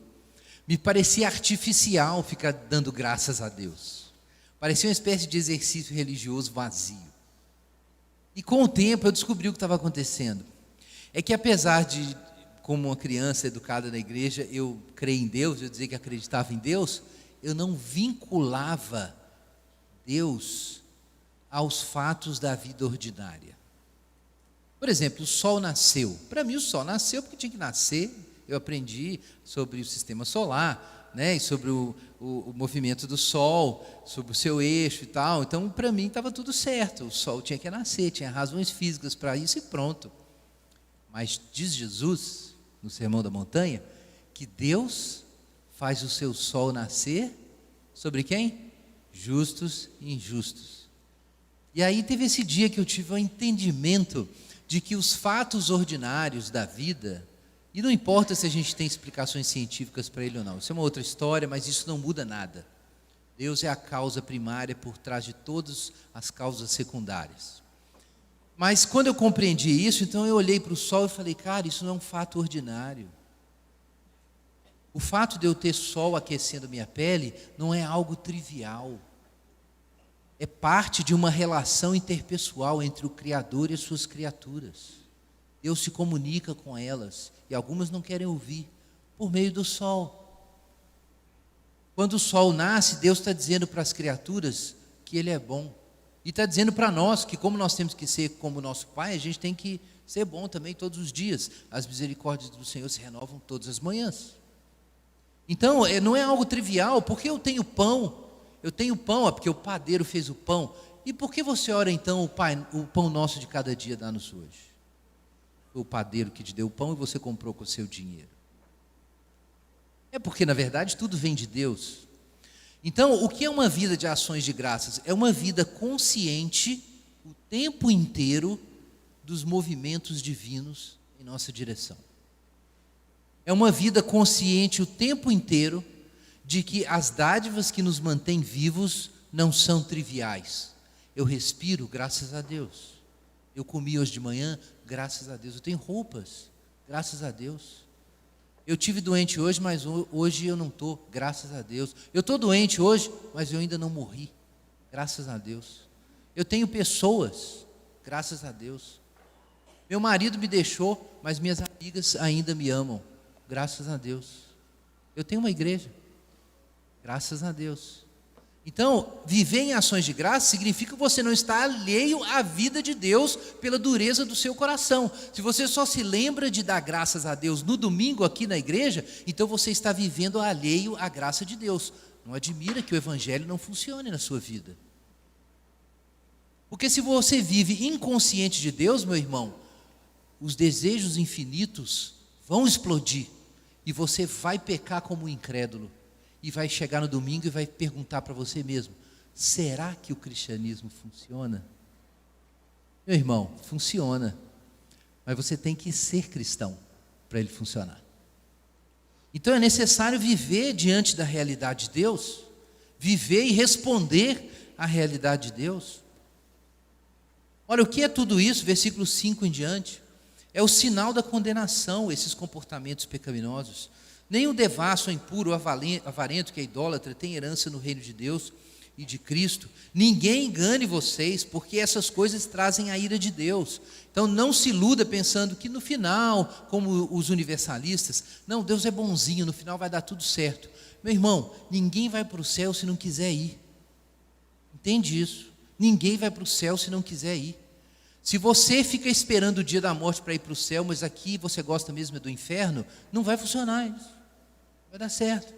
[SPEAKER 2] Me parecia artificial ficar dando graças a Deus. Parecia uma espécie de exercício religioso vazio. E com o tempo eu descobri o que estava acontecendo. É que apesar de, como uma criança educada na igreja, eu crer em Deus, eu dizer que acreditava em Deus, eu não vinculava Deus aos fatos da vida ordinária. Por exemplo, o sol nasceu. Para mim o sol nasceu porque tinha que nascer. Eu aprendi sobre o sistema solar, né, e sobre o movimento do Sol, sobre o seu eixo e tal. Então, para mim, estava tudo certo. O Sol tinha que nascer, tinha razões físicas para isso e pronto. Mas diz Jesus, no Sermão da Montanha, que Deus faz o seu sol nascer sobre quem? Justos e injustos. E aí teve esse dia que eu tive um entendimento de que os fatos ordinários da vida, e não importa se a gente tem explicações científicas para ele ou não, isso é uma outra história, mas isso não muda nada. Deus é a causa primária por trás de todas as causas secundárias. Mas quando eu compreendi isso, então eu olhei para o sol e falei, cara, isso não é um fato ordinário. O fato de eu ter sol aquecendo minha pele não é algo trivial. É parte de uma relação interpessoal entre o Criador e as suas criaturas. Deus se comunica com elas, e algumas não querem ouvir, por meio do sol. Quando o sol nasce, Deus está dizendo para as criaturas que Ele é bom. E está dizendo para nós que, como nós temos que ser como nosso Pai, a gente tem que ser bom também todos os dias. As misericórdias do Senhor se renovam todas as manhãs. Então, não é algo trivial. Porque eu tenho pão, é porque o padeiro fez o pão. E por que você ora então, o pão nosso de cada dia dá-nos hoje? Foi o padeiro que te deu o pão e você comprou com o seu dinheiro. É porque, na verdade, tudo vem de Deus. Então, o que é uma vida de ações de graças? É uma vida consciente o tempo inteiro dos movimentos divinos em nossa direção. É uma vida consciente o tempo inteiro de que as dádivas que nos mantêm vivos não são triviais. Eu respiro, graças a Deus. Eu comi hoje de manhã, graças a Deus. Eu tenho roupas, graças a Deus. Eu tive doente hoje, mas hoje eu não estou, graças a Deus. Eu estou doente hoje, mas eu ainda não morri, graças a Deus. Eu tenho pessoas, graças a Deus. Meu marido me deixou, mas minhas amigas ainda me amam, graças a Deus. Eu tenho uma igreja, graças a Deus. Então, viver em ações de graça significa que você não está alheio à vida de Deus pela dureza do seu coração. Se você só se lembra de dar graças a Deus no domingo aqui na igreja, então você está vivendo alheio à graça de Deus. Não admira que o evangelho não funcione na sua vida. Porque se você vive inconsciente de Deus, meu irmão, os desejos infinitos vão explodir e você vai pecar como um incrédulo. E vai chegar no domingo e vai perguntar para você mesmo: será que o cristianismo funciona? Meu irmão, funciona, mas você tem que ser cristão para ele funcionar. Então é necessário viver diante da realidade de Deus, viver e responder à realidade de Deus. Olha, o que é tudo isso? Versículo 5 em diante, é o sinal da condenação, esses comportamentos pecaminosos. Nem o devasso, o impuro, o avarento, que é idólatra, tem herança no reino de Deus e de Cristo. Ninguém engane vocês, porque essas coisas trazem a ira de Deus. Então não se iluda pensando que no final, como os universalistas, não, Deus é bonzinho, no final vai dar tudo certo. Meu irmão, ninguém vai para o céu se não quiser ir. Entende isso? Ninguém vai para o céu se não quiser ir. Se você fica esperando o dia da morte para ir para o céu, mas aqui você gosta mesmo do inferno, não vai funcionar isso. Vai dar certo.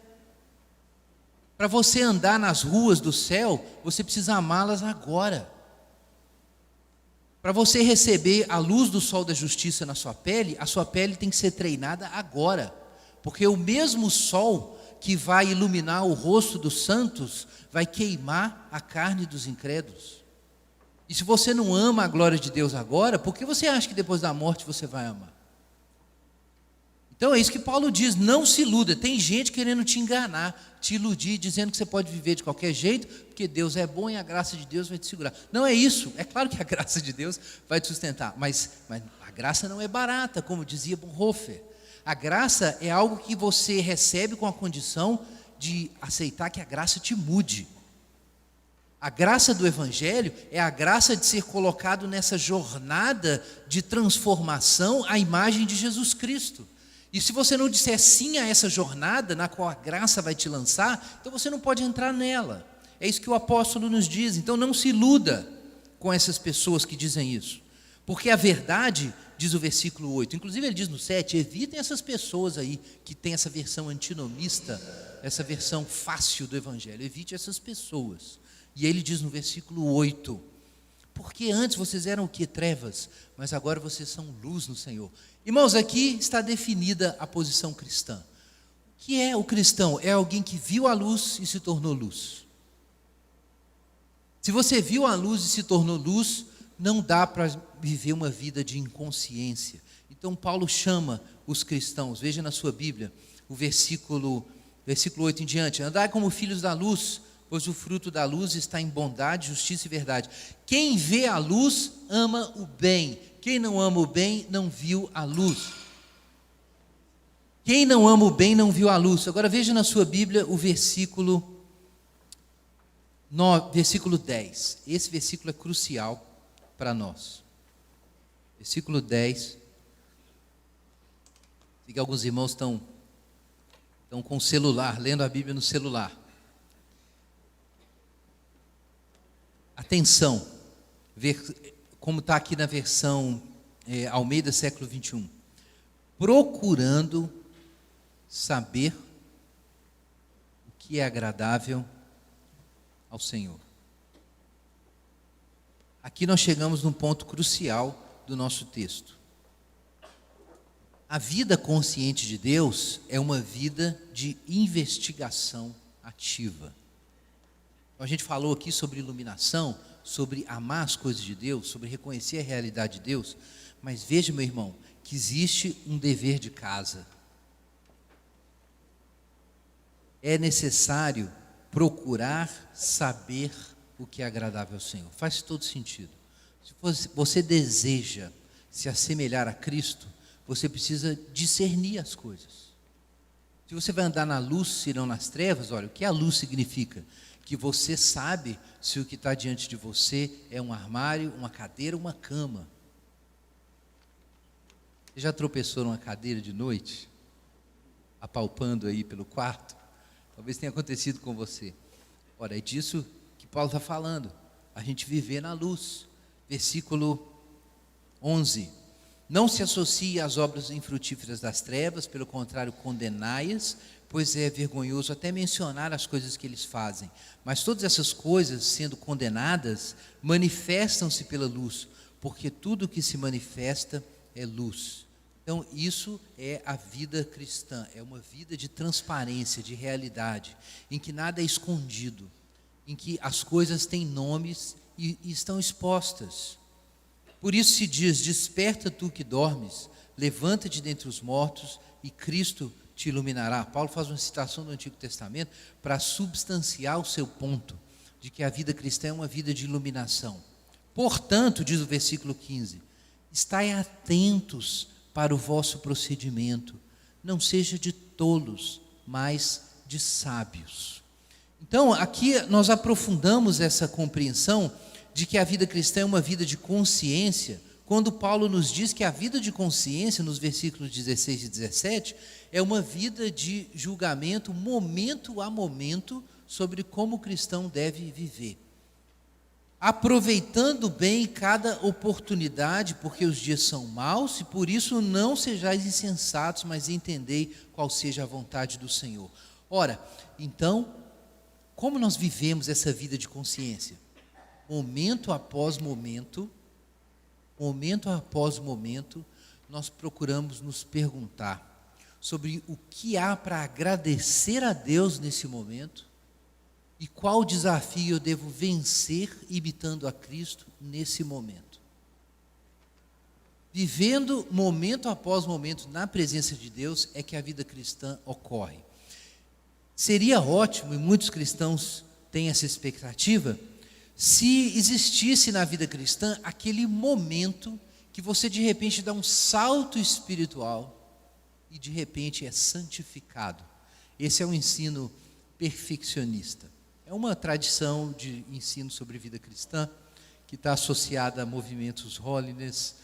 [SPEAKER 2] Para você andar nas ruas do céu, você precisa amá-las agora. Para você receber a luz do sol da justiça na sua pele, a sua pele tem que ser treinada agora. Porque o mesmo sol que vai iluminar o rosto dos santos, vai queimar a carne dos incrédulos. E se você não ama a glória de Deus agora, por que você acha que depois da morte você vai amar? Então é isso que Paulo diz, não se iluda. Tem gente querendo te enganar, te iludir, dizendo que você pode viver de qualquer jeito, porque Deus é bom e a graça de Deus vai te segurar. Não é isso, é claro que a graça de Deus vai te sustentar, mas a graça não é barata, como dizia Bonhoeffer. A graça é algo que você recebe com a condição de aceitar que a graça te mude. A graça do Evangelho é a graça de ser colocado nessa jornada de transformação à imagem de Jesus Cristo. E se você não disser sim a essa jornada na qual a graça vai te lançar, então você não pode entrar nela. É isso que o apóstolo nos diz. Então não se iluda com essas pessoas que dizem isso. Porque a verdade, diz o versículo 8, inclusive ele diz no 7, evitem essas pessoas aí que tem essa versão antinomista, essa versão fácil do Evangelho. Evite essas pessoas. E ele diz no versículo 8, porque antes vocês eram o que? Trevas, mas agora vocês são luz no Senhor. Irmãos, aqui está definida a posição cristã. O que é o cristão? É alguém que viu a luz e se tornou luz. Se você viu a luz e se tornou luz, não dá para viver uma vida de inconsciência. Então Paulo chama os cristãos, veja na sua Bíblia, o versículo 8 em diante, andai como filhos da luz, pois o fruto da luz está em bondade, justiça e verdade. Quem vê a luz, ama o bem. Quem não ama o bem, não viu a luz. Quem não ama o bem, não viu a luz. Agora veja na sua Bíblia o versículo 10. Esse versículo é crucial para nós. Versículo 10. Sei que alguns irmãos estão com o celular, lendo a Bíblia no celular. Atenção, como está aqui na versão Almeida século 21. Procurando saber o que é agradável ao Senhor. Aqui nós chegamos num ponto crucial do nosso texto. A vida consciente de Deus é uma vida de investigação ativa. A gente falou aqui sobre iluminação, sobre amar as coisas de Deus, sobre reconhecer a realidade de Deus, mas veja, meu irmão, que existe um dever de casa. É necessário procurar saber o que é agradável ao Senhor. Faz todo sentido. Se você deseja se assemelhar a Cristo, você precisa discernir as coisas. Se você vai andar na luz e não nas trevas, olha, o que a luz significa? Que você sabe se o que está diante de você é um armário, uma cadeira, uma cama. Você já tropeçou numa cadeira de noite? Apalpando aí pelo quarto? Talvez tenha acontecido com você. Ora, é disso que Paulo está falando. A gente viver na luz. Versículo 11. Não se associe às obras infrutíferas das trevas, pelo contrário, condenai-as, pois é vergonhoso até mencionar as coisas que eles fazem. Mas todas essas coisas, sendo condenadas, manifestam-se pela luz, porque tudo que se manifesta é luz. Então, isso é a vida cristã, é uma vida de transparência, de realidade, em que nada é escondido, em que as coisas têm nomes e estão expostas. Por isso se diz: desperta tu que dormes, levanta-te dentre os mortos e Cristo te iluminará. Paulo faz uma citação do Antigo Testamento para substanciar o seu ponto, de que a vida cristã é uma vida de iluminação. Portanto, diz o versículo 15, estai atentos para o vosso procedimento, não seja de tolos, mas de sábios. Então, aqui nós aprofundamos essa compreensão de que a vida cristã é uma vida de consciência, quando Paulo nos diz que a vida de consciência, nos versículos 16 e 17, é uma vida de julgamento, momento a momento, sobre como o cristão deve viver. Aproveitando bem cada oportunidade, porque os dias são maus, e por isso não sejais insensatos, mas entendei qual seja a vontade do Senhor. Ora, então, como nós vivemos essa vida de consciência? Momento após momento, nós procuramos nos perguntar sobre o que há para agradecer a Deus nesse momento e qual desafio eu devo vencer imitando a Cristo nesse momento. Vivendo momento após momento na presença de Deus é que a vida cristã ocorre. Seria ótimo, e muitos cristãos têm essa expectativa, se existisse na vida cristã aquele momento que você de repente dá um salto espiritual e de repente é santificado. Esse é um ensino perfeccionista. É uma tradição de ensino sobre vida cristã que está associada a movimentos holiness,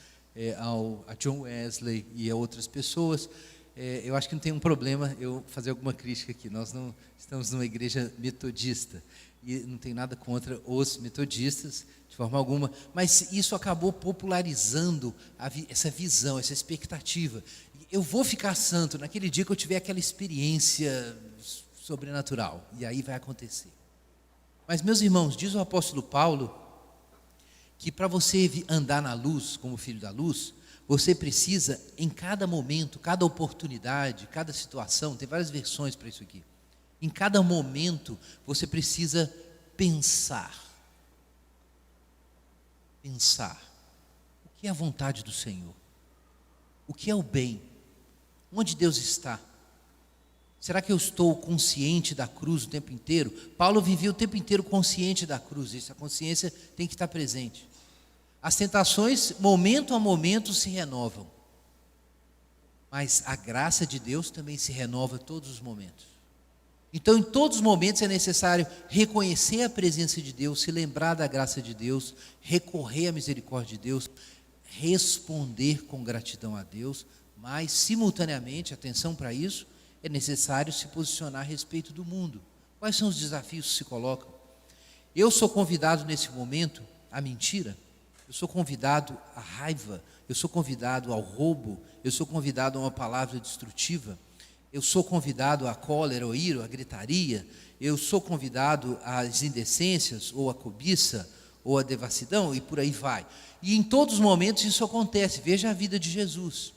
[SPEAKER 2] a John Wesley e a outras pessoas. Eu acho que não tem um problema eu fazer alguma crítica aqui. Nós não estamos numa igreja metodista e não tem nada contra os metodistas de forma alguma, mas isso acabou popularizando essa visão, essa expectativa. Eu vou ficar santo naquele dia que eu tiver aquela experiência sobrenatural, e aí vai acontecer. Mas, meus irmãos, diz o apóstolo Paulo que para você andar na luz, como filho da luz, você precisa, em cada momento, cada oportunidade, cada situação, tem várias versões para isso aqui. Em cada momento, você precisa pensar. Pensar. O que é a vontade do Senhor? O que é o bem? Onde Deus está? Será que eu estou consciente da cruz o tempo inteiro? Paulo vivia o tempo inteiro consciente da cruz. Essa consciência tem que estar presente. As tentações, momento a momento, se renovam. Mas a graça de Deus também se renova todos os momentos. Então, em todos os momentos é necessário reconhecer a presença de Deus, se lembrar da graça de Deus, recorrer à misericórdia de Deus, responder com gratidão a Deus, mas, simultaneamente, atenção para isso, é necessário se posicionar a respeito do mundo. Quais são os desafios que se colocam? Eu sou convidado nesse momento à mentira, eu sou convidado à raiva, eu sou convidado ao roubo, eu sou convidado a uma palavra destrutiva, eu sou convidado à cólera, ao ira, à gritaria, eu sou convidado às indecências, ou à cobiça, ou à devassidão, e por aí vai. E em todos os momentos isso acontece. Veja a vida de Jesus.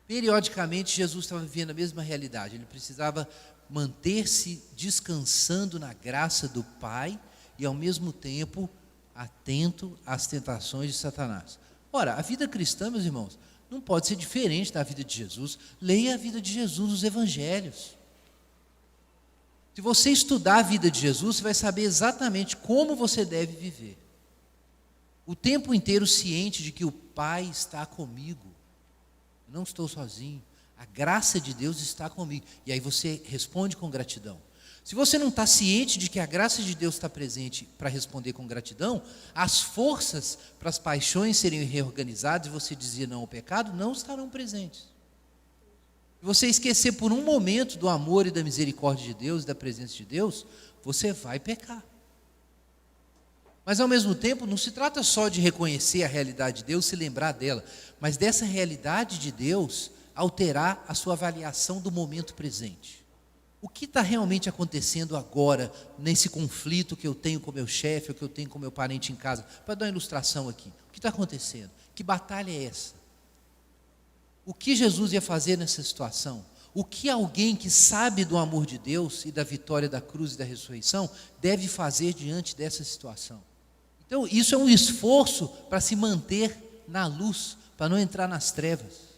[SPEAKER 2] Periodicamente Jesus estava vivendo a mesma realidade, ele precisava manter-se descansando na graça do Pai e ao mesmo tempo atento às tentações de Satanás. Ora, a vida cristã, meus irmãos, não pode ser diferente da vida de Jesus. Leia a vida de Jesus nos evangelhos. Se você estudar a vida de Jesus, você vai saber exatamente como você deve viver. O tempo inteiro ciente de que o Pai está comigo. Não estou sozinho. A graça de Deus está comigo. E aí você responde com gratidão. Se você não está ciente de que a graça de Deus está presente para responder com gratidão, as forças para as paixões serem reorganizadas e você dizer não ao pecado não estarão presentes. Se você esquecer por um momento do amor e da misericórdia de Deus e da presença de Deus, você vai pecar. Mas ao mesmo tempo, não se trata só de reconhecer a realidade de Deus, se lembrar dela, mas dessa realidade de Deus alterar a sua avaliação do momento presente. O que está realmente acontecendo agora, nesse conflito que eu tenho com meu chefe, ou que eu tenho com meu parente em casa? Para dar uma ilustração aqui. O que está acontecendo? Que batalha é essa? O que Jesus ia fazer nessa situação? O que alguém que sabe do amor de Deus e da vitória da cruz e da ressurreição deve fazer diante dessa situação? Então, isso é um esforço para se manter na luz, para não entrar nas trevas.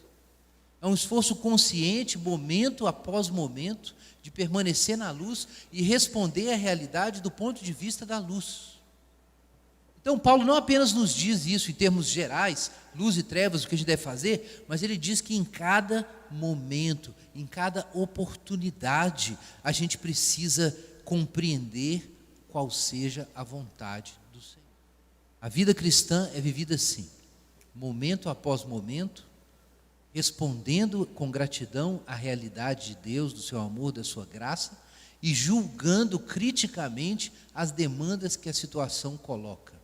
[SPEAKER 2] É um esforço consciente, momento após momento, de permanecer na luz e responder à realidade do ponto de vista da luz. Então, Paulo não apenas nos diz isso em termos gerais, luz e trevas, o que a gente deve fazer, mas ele diz que em cada momento, em cada oportunidade, a gente precisa compreender qual seja a vontade do Senhor. A vida cristã é vivida assim, momento após momento, respondendo com gratidão à realidade de Deus, do seu amor, da sua graça, e julgando criticamente as demandas que a situação coloca.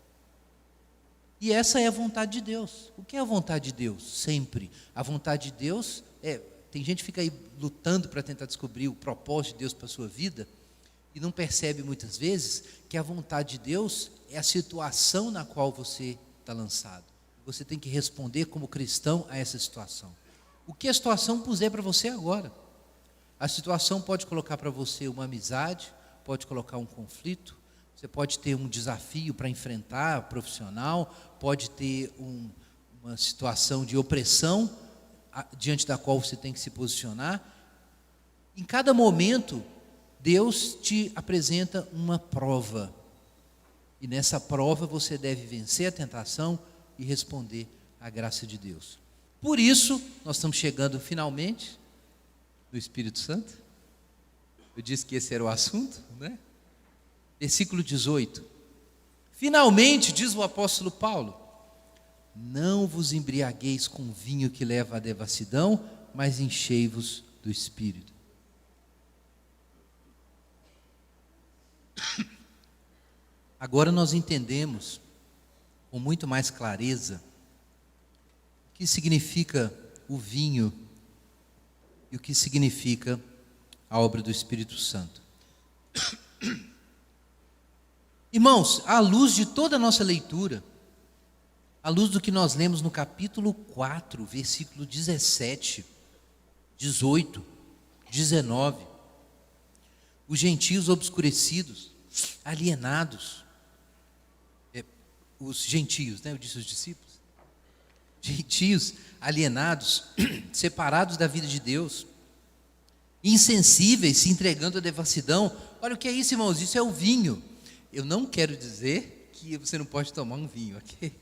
[SPEAKER 2] E essa é a vontade de Deus. O que é a vontade de Deus? Sempre. A vontade de Deus tem gente que fica aí lutando para tentar descobrir o propósito de Deus para a sua vida, e não percebe muitas vezes que a vontade de Deus é a situação na qual você está lançado. Você tem que responder como cristão a essa situação. O que a situação puser para você agora. A situação pode colocar para você uma amizade, pode colocar um conflito, você pode ter um desafio para enfrentar, profissional, pode ter uma situação de opressão diante da qual você tem que se posicionar. Em cada momento, Deus te apresenta uma prova. E nessa prova você deve vencer a tentação e responder à graça de Deus. Por isso, nós estamos chegando finalmente no Espírito Santo. Eu disse que esse era o assunto, né? Versículo 18. Finalmente, diz o apóstolo Paulo, não vos embriagueis com vinho que leva à devassidão, mas enchei-vos do Espírito. Agora nós entendemos com muito mais clareza o que significa o vinho e o que significa a obra do Espírito Santo. Irmãos, à luz de toda a nossa leitura, à luz do que nós lemos no capítulo 4, versículo 17, 18, 19, os gentios obscurecidos, alienados, os gentios, né? Eu disse os discípulos, gentios alienados, separados da vida de Deus, insensíveis, se entregando à devassidão. Olha o que é isso, irmãos, isso é o vinho. Eu não quero dizer que você não pode tomar um vinho, ok?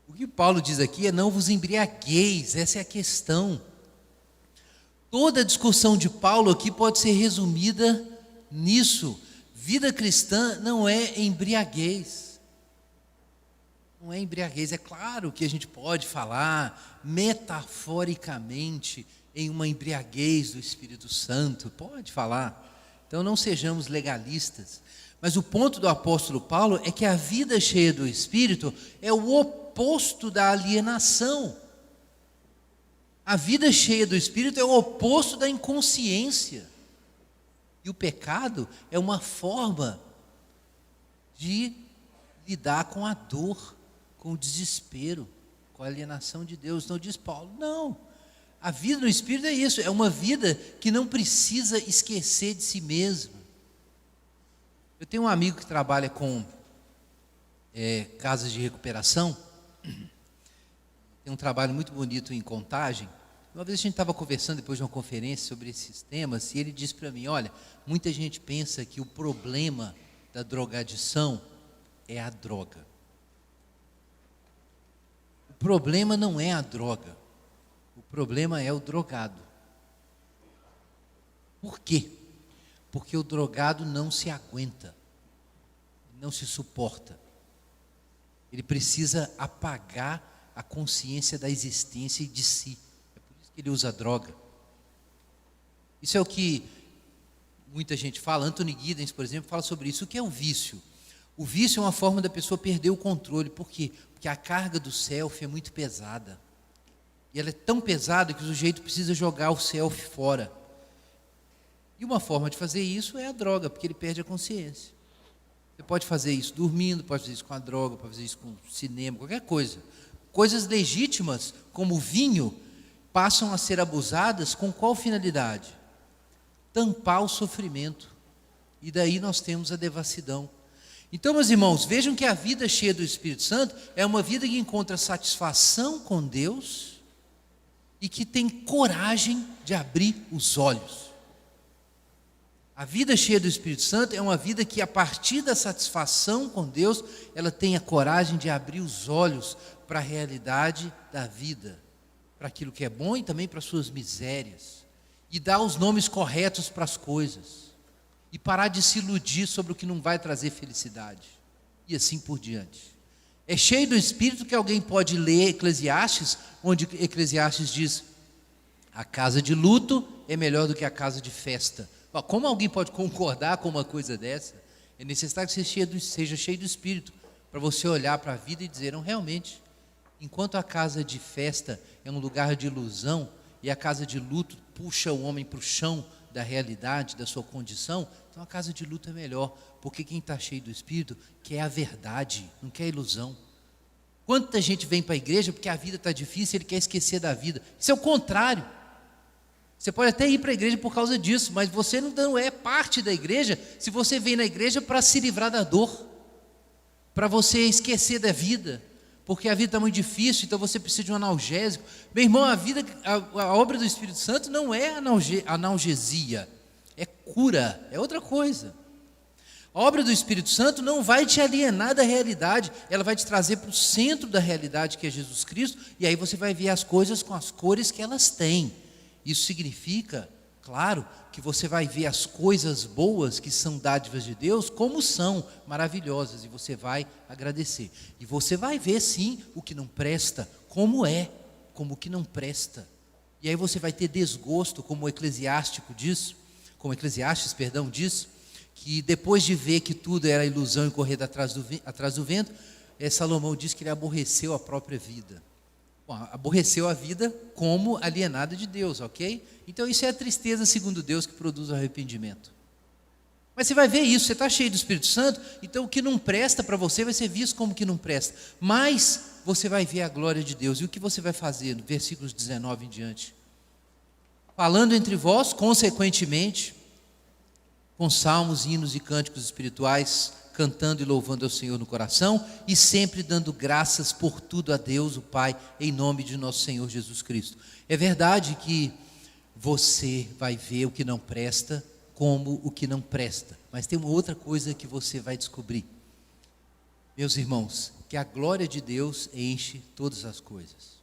[SPEAKER 2] O que Paulo diz aqui é não vos embriagueis, essa é a questão. Toda a discussão de Paulo aqui pode ser resumida nisso. Vida cristã não é embriaguez. Não é embriaguez. É claro que a gente pode falar metaforicamente em uma embriaguez do Espírito Santo, pode falar. Então não sejamos legalistas. Mas o ponto do apóstolo Paulo é que a vida cheia do Espírito é o oposto da alienação. A vida cheia do Espírito é o oposto da inconsciência. E o pecado é uma forma de lidar com a dor, com o desespero, com a alienação de Deus. Então diz Paulo, não, a vida no Espírito é isso, é uma vida que não precisa esquecer de si mesma. Eu tenho um amigo que trabalha com casas de recuperação, tem um trabalho muito bonito em Contagem. Uma vez a gente estava conversando depois de uma conferência sobre esses temas, e ele disse para mim, olha, muita gente pensa que o problema da drogadição é a droga. O problema não é a droga, o problema é o drogado. Por quê? Porque o drogado não se aguenta, não se suporta. Ele precisa apagar a consciência da existência e de si. É por isso que ele usa droga. Isso é o que muita gente fala. Anthony Giddens, por exemplo, fala sobre isso. O que é o vício? O vício é uma forma da pessoa perder o controle. Por quê? Porque a carga do selfie é muito pesada. E ela é tão pesada que o sujeito precisa jogar o selfie fora. E uma forma de fazer isso é a droga, porque ele perde a consciência. Você pode fazer isso dormindo, pode fazer isso com a droga, pode fazer isso com cinema, qualquer coisa. Coisas legítimas, como o vinho, passam a ser abusadas com qual finalidade? Tampar o sofrimento. E daí nós temos a devassidão. Então, meus irmãos, vejam que a vida cheia do Espírito Santo é uma vida que encontra satisfação com Deus e que tem coragem de abrir os olhos. A vida cheia do Espírito Santo é uma vida que, a partir da satisfação com Deus, ela tem a coragem de abrir os olhos para a realidade da vida, para aquilo que é bom e também para as suas misérias, e dar os nomes corretos para as coisas, e parar de se iludir sobre o que não vai trazer felicidade, e assim por diante. É cheio do Espírito que alguém pode ler Eclesiastes, onde Eclesiastes diz: a casa de luto é melhor do que a casa de festa. Como alguém pode concordar com uma coisa dessa? É necessário que você seja cheio do Espírito, para você olhar para a vida e dizer: não, realmente, enquanto a casa de festa é um lugar de ilusão, e a casa de luto puxa o homem para o chão da realidade, da sua condição, então a casa de luto é melhor, porque quem está cheio do Espírito quer a verdade, não quer a ilusão. Quanta gente vem para a igreja porque a vida está difícil, ele quer esquecer da vida. Isso é o contrário. Você pode até ir para a igreja por causa disso, mas você não é parte da igreja se você vem na igreja para se livrar da dor, para você esquecer da vida, porque a vida está muito difícil, então você precisa de um analgésico. Meu irmão, a obra do Espírito Santo não é analgesia, é cura, é outra coisa. A obra do Espírito Santo não vai te alienar da realidade, ela vai te trazer para o centro da realidade, que é Jesus Cristo, e aí você vai ver as coisas com as cores que elas têm. Isso significa, claro, que você vai ver as coisas boas que são dádivas de Deus como são, maravilhosas, e você vai agradecer. E você vai ver sim o que não presta, como o que não presta. E aí você vai ter desgosto, como o Eclesiastes diz, que depois de ver que tudo era ilusão e correr atrás do vento, Salomão diz que ele aborreceu a própria vida. Bom, aborreceu a vida como alienada de Deus, ok? Então isso é a tristeza segundo Deus que produz o arrependimento. Mas você vai ver isso, você está cheio do Espírito Santo, então o que não presta para você vai ser visto como que não presta. Mas você vai ver a glória de Deus. E o que você vai fazer? No versículos 19 em diante. Falando entre vós, consequentemente, com salmos, hinos e cânticos espirituais, cantando e louvando ao Senhor no coração, e sempre dando graças por tudo a Deus, o Pai, em nome de nosso Senhor Jesus Cristo. É verdade que você vai ver o que não presta como o que não presta, mas tem uma outra coisa que você vai descobrir, meus irmãos, que a glória de Deus enche todas as coisas.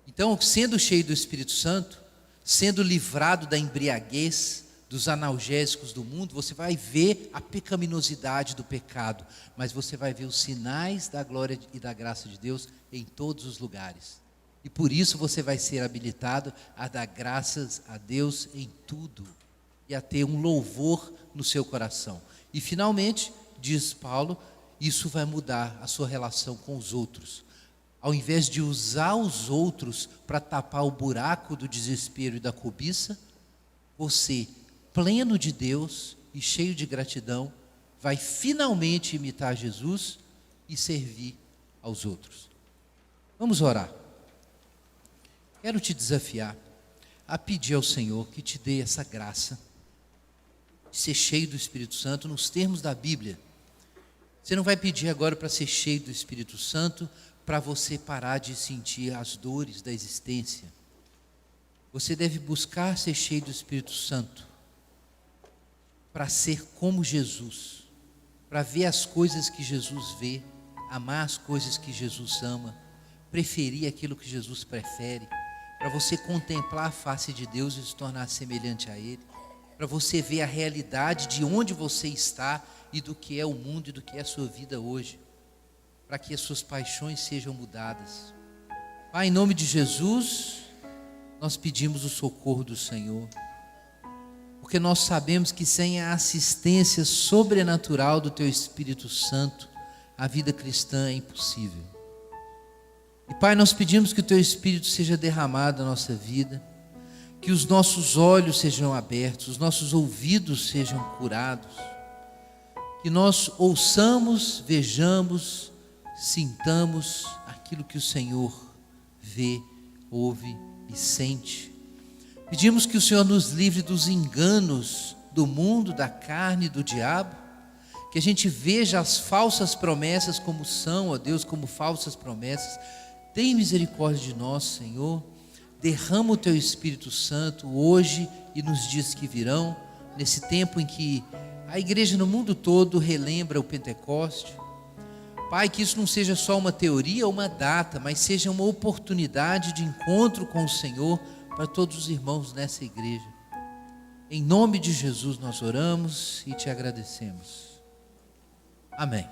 [SPEAKER 2] Então, sendo cheio do Espírito Santo, sendo livrado da embriaguez, dos analgésicos do mundo, você vai ver a pecaminosidade do pecado, mas você vai ver os sinais da glória e da graça de Deus em todos os lugares. E por isso você vai ser habilitado a dar graças a Deus em tudo e a ter um louvor no seu coração. E finalmente, diz Paulo, isso vai mudar a sua relação com os outros. Ao invés de usar os outros para tapar o buraco do desespero e da cobiça, você, pleno de Deus e cheio de gratidão, vai finalmente imitar Jesus e servir aos outros. Vamos orar. Quero te desafiar a pedir ao Senhor que te dê essa graça de ser cheio do Espírito Santo nos termos da Bíblia. Você não vai pedir agora para ser cheio do Espírito Santo para você parar de sentir as dores da existência. Você deve buscar ser cheio do Espírito Santo para ser como Jesus, para ver as coisas que Jesus vê, amar as coisas que Jesus ama, preferir aquilo que Jesus prefere, para você contemplar a face de Deus e se tornar semelhante a Ele. para você ver a realidade de onde você está e do que é o mundo e do que é a sua vida hoje, para que as suas paixões sejam mudadas. Pai, em nome de Jesus, nós pedimos o socorro do Senhor, porque nós sabemos que sem a assistência sobrenatural do Teu Espírito Santo, a vida cristã é impossível. E Pai, nós pedimos que o Teu Espírito seja derramado na nossa vida, que os nossos olhos sejam abertos, os nossos ouvidos sejam curados, que nós ouçamos, vejamos, sintamos aquilo que o Senhor vê, ouve e sente. Pedimos que o Senhor nos livre dos enganos do mundo, da carne e do diabo, que a gente veja as falsas promessas como são, ó Deus, como falsas promessas. Tem misericórdia de nós, Senhor. Derrama o Teu Espírito Santo hoje e nos dias que virão, nesse tempo em que a igreja no mundo todo relembra o Pentecoste. Pai, que isso não seja só uma teoria ou uma data, mas seja uma oportunidade de encontro com o Senhor para todos os irmãos nessa igreja. Em nome de Jesus nós oramos e Te agradecemos. Amém.